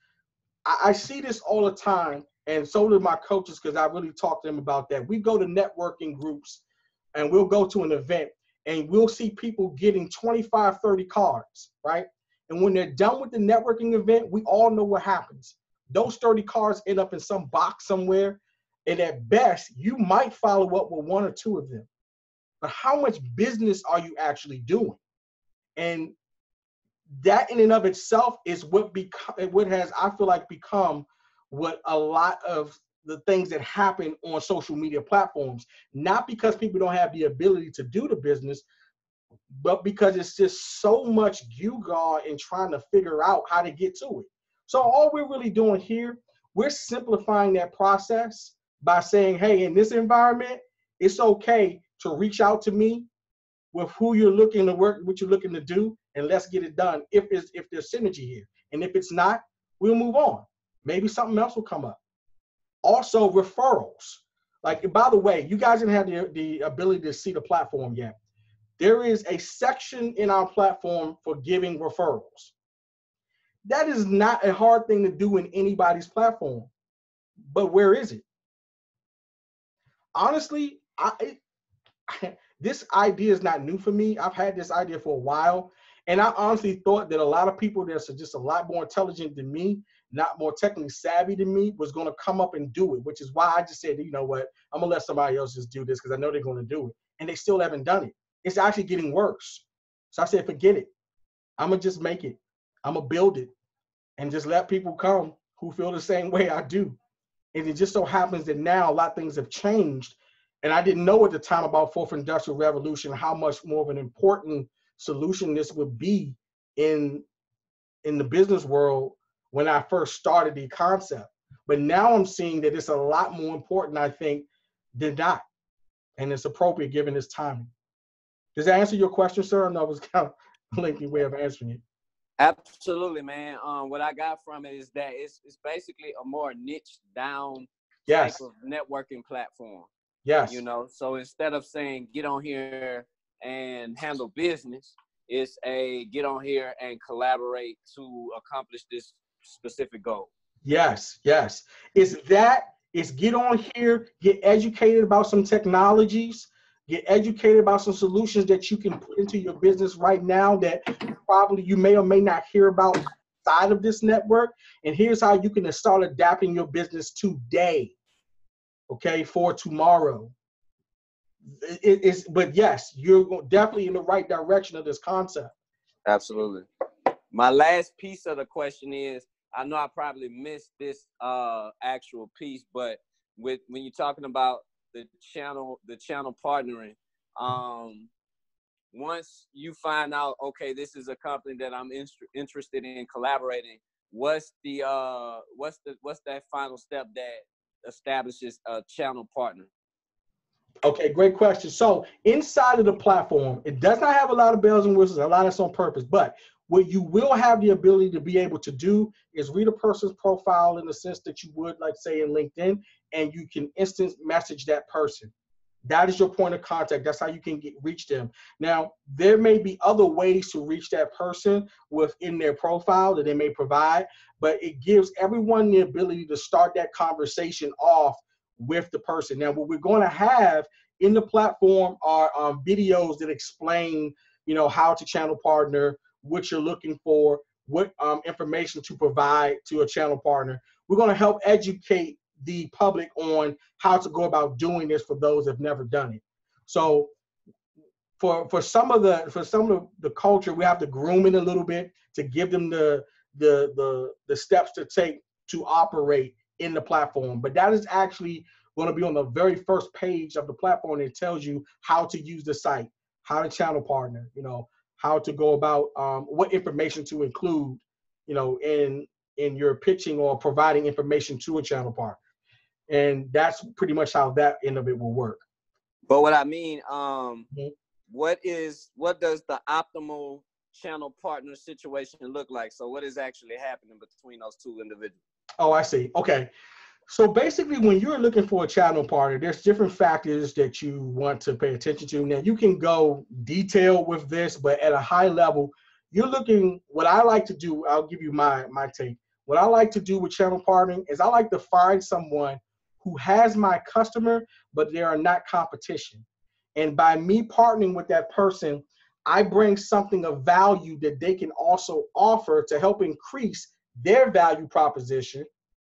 I see this all the time, and so do my coaches, because I really talk to them about that. We go to networking groups, and we'll go to an event, and we'll see people getting 25, 30 cards, right? And when they're done with the networking event, we all know what happens. Those 30 cards end up in some box somewhere, and at best, you might follow up with one or two of them. But how much business are you actually doing? And that in and of itself is what has, I feel like, become what a lot of the things that happen on social media platforms, not because people don't have the ability to do the business, but because it's just so much gewgaw in trying to figure out how to get to it. So all we're really doing here, we're simplifying that process by saying, hey, in this environment, it's okay to reach out to me with who you're looking to work, what you're looking to do, and let's get it done if there's synergy here. And if it's not, we'll move on. Maybe something else will come up. Also, referrals. Like, by the way, you guys didn't have the ability to see the platform yet. There is a section in our platform for giving referrals. That is not a hard thing to do in anybody's platform. But where is it? Honestly, this idea is not new for me. I've had this idea for a while. And I honestly thought that a lot of people that are just a lot more intelligent than me, not more technically savvy than me, was going to come up and do it, which is why I just said, you know what, I'm going to let somebody else just do this because I know they're going to do it. And they still haven't done it. It's actually getting worse. So I said, forget it. I'm going to just make it. I'm going to build it and just let people come who feel the same way I do. And it just so happens that now a lot of things have changed. And I didn't know at the time about Fourth Industrial Revolution how much more of an important solution this would be in the business world when I first started the concept. But now I'm seeing that it's a lot more important, I think, than not. And it's appropriate given this timing. Does that answer your question, sir? Or no, it was kind of a lengthy way of answering it. Absolutely, man. What I got from it is that it's basically a more niche down type of networking platform. Yes. You know, so instead of saying get on here and handle business, it's a get on here and collaborate to accomplish this specific goal. Yes, yes. It's get on here, get educated about some technologies, get educated about some solutions that you can put into your business right now that probably you may or may not hear about outside of this network. And here's how you can start adapting your business today, okay, for tomorrow. But yes, you're definitely in the right direction of this concept. Absolutely. My last piece of the question is, I know I probably missed this actual piece, but when you're talking about the channel partnering, once you find out, okay, this is a company that I'm interested in collaborating, what's that final step that establishes a channel partner? Okay, great question. So inside of the platform, it does not have a lot of bells and whistles. A lot of it's on purpose, but What you will have the ability to be able to do is read a person's profile in the sense that you would, like say in LinkedIn, and you can instant message that person. That is your point of contact. That's how you can reach them. Now, there may be other ways to reach that person within their profile that they may provide, but it gives everyone the ability to start that conversation off with the person. Now, what we're going to have in the platform are videos that explain, how to channel partner, what you're looking for, what information to provide to a channel partner. We're going to help educate the public on how to go about doing this for those that have never done it. So for some of the culture, we have to groom it a little bit to give them the steps to take to operate in the platform. But that is actually going to be on the very first page of the platform. It tells you how to use the site, how to channel partner, how to go about what information to include, in your pitching or providing information to a channel partner. And that's pretty much how that end of it will work. But what I mean, what does the optimal channel partner situation look like? So what is actually happening between those two individuals? Oh, I see. Okay. So basically, when you're looking for a channel partner, there's different factors that you want to pay attention to. Now, you can go detailed with this, but at a high level, you're looking, what I like to do, I'll give you my take. What I like to do with channel partnering is I like to find someone who has my customer, but they are not competition. And by me partnering with that person, I bring something of value that they can also offer to help increase their value proposition.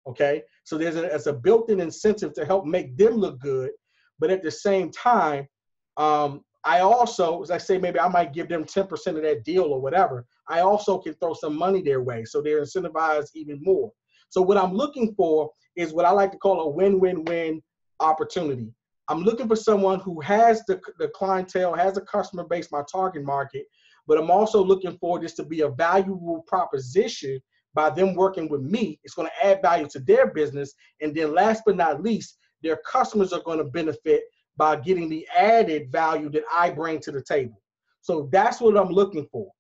Okay, so there's a built-in incentive to help make them look good, but at the same time, I also, as I say, maybe I might give them 10% of that deal or whatever. I also can throw some money their way, so they're incentivized even more. So what I'm looking for is what I like to call a win-win-win opportunity. I'm looking for someone who has the clientele, has a customer base, my target market, but I'm also looking for this to be a valuable proposition. By them working with me, it's going to add value to their business. And then last but not least, their customers are going to benefit by getting the added value that I bring to the table. So that's what I'm looking for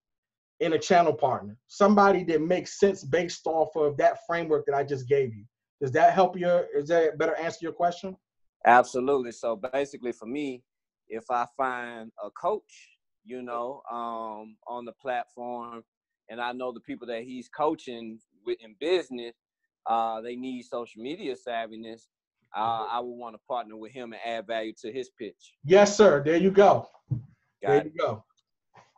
in a channel partner. Somebody that makes sense based off of that framework that I just gave you. Does that help is that a better answer to your question? Absolutely. So basically for me, if I find a coach, on the platform, and I know the people that he's coaching with in business, they need social media savviness, I would want to partner with him and add value to his pitch. Yes, sir. There you go. There you go.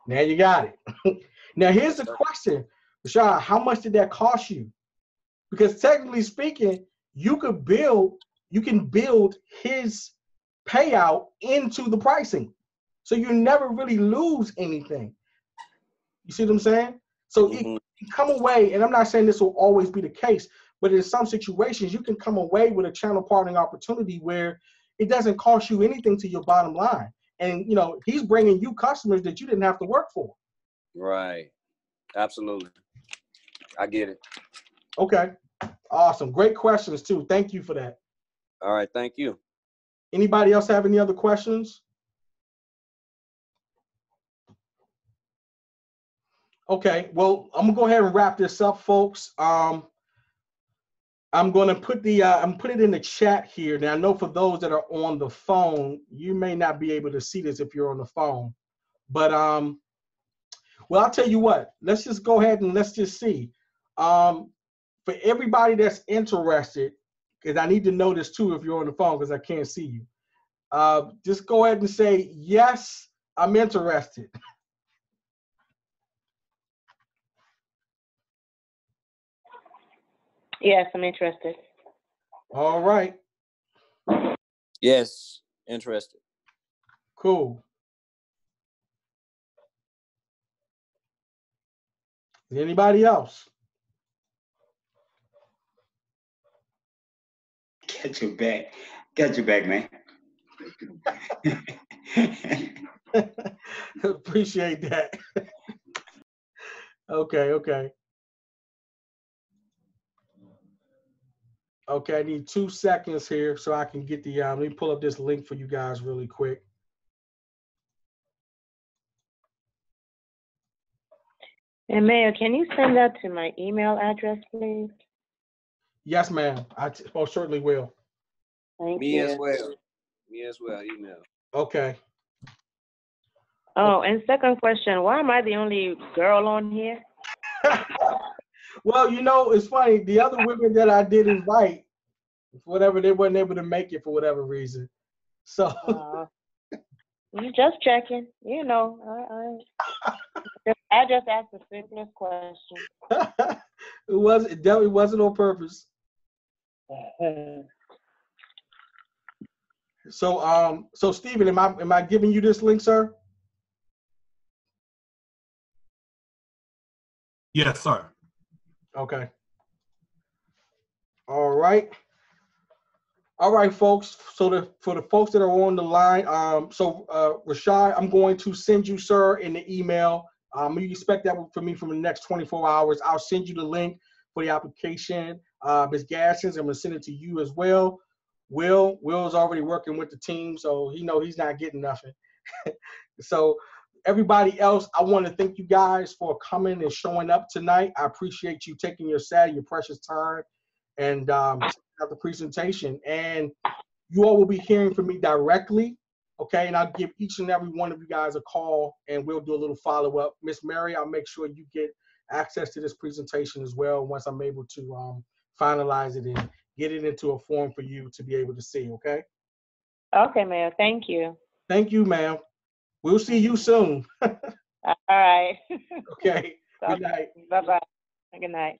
Now you got it. Now here's the question, Rashad, how much did that cost you? Because technically speaking, you can build his payout into the pricing. So you never really lose anything. You see what I'm saying? So it can come away, and I'm not saying this will always be the case, but in some situations, you can come away with a channel partnering opportunity where it doesn't cost you anything to your bottom line. And, he's bringing you customers that you didn't have to work for. Right. Absolutely. I get it. Okay. Awesome. Great questions, too. Thank you for that. All right. Thank you. Anybody else have any other questions? Okay, well, I'm gonna go ahead and wrap this up, folks. I'm gonna put put it in the chat here. Now, I know for those that are on the phone, you may not be able to see this if you're on the phone, but well, I'll tell you what. Let's just go ahead and let's just see. For everybody that's interested, because I need to know this too if you're on the phone because I can't see you. Just go ahead and say yes, I'm interested. Yes, I'm interested. All right. Yes, interested. Cool. Anybody else? Got your back. Got your back, man. Appreciate that. Okay. Okay, I need 2 seconds here so I can get the, let me pull up this link for you guys really quick. And Mayor, can you send that to my email address, please? Yes, ma'am. I most certainly will. Thank Me you. as well. Me as well. Email. Okay. Oh, and second question, why am I the only girl on here? Well, you know, it's funny. The other women that I did invite, whatever, they weren't able to make it for whatever reason. So You just checking. You know, I just asked the simplest question. it definitely wasn't on purpose. So Stephen, am I giving you this link, sir? Yes, sir. Okay. All right. All right, folks. So for the folks that are on the line, Rashad, I'm going to send you, sir, in the email. You expect that from me from the next 24 hours. I'll send you the link for the application. Ms. Gadsden's, I'm gonna send it to you as well. Will's already working with the team, so he know he's not getting nothing. So everybody else, I want to thank you guys for coming and showing up tonight. I appreciate you taking your precious time and checking out the presentation. And you all will be hearing from me directly, okay? And I'll give each and every one of you guys a call, and we'll do a little follow-up. Miss Mary, I'll make sure you get access to this presentation as well once I'm able to finalize it and get it into a form for you to be able to see, okay? Okay, Mayor, thank you. Thank you, ma'am. We'll see you soon. All right. Okay. Good night. Bye-bye. Good night.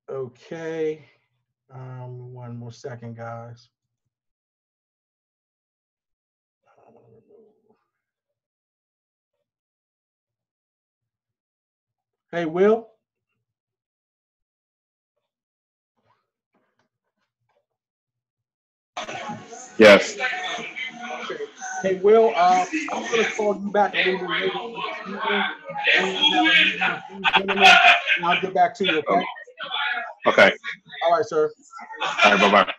Okay. One more second, guys. Hey, Will. Yes. Okay. Hey, Will, I'm going to call you back a little bit later on this evening. We have a meeting with these gentlemen, and I'll get back to you, okay? Okay. All right, sir. All right. Bye-bye.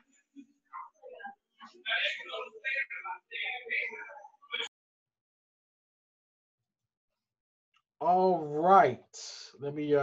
All right. Let me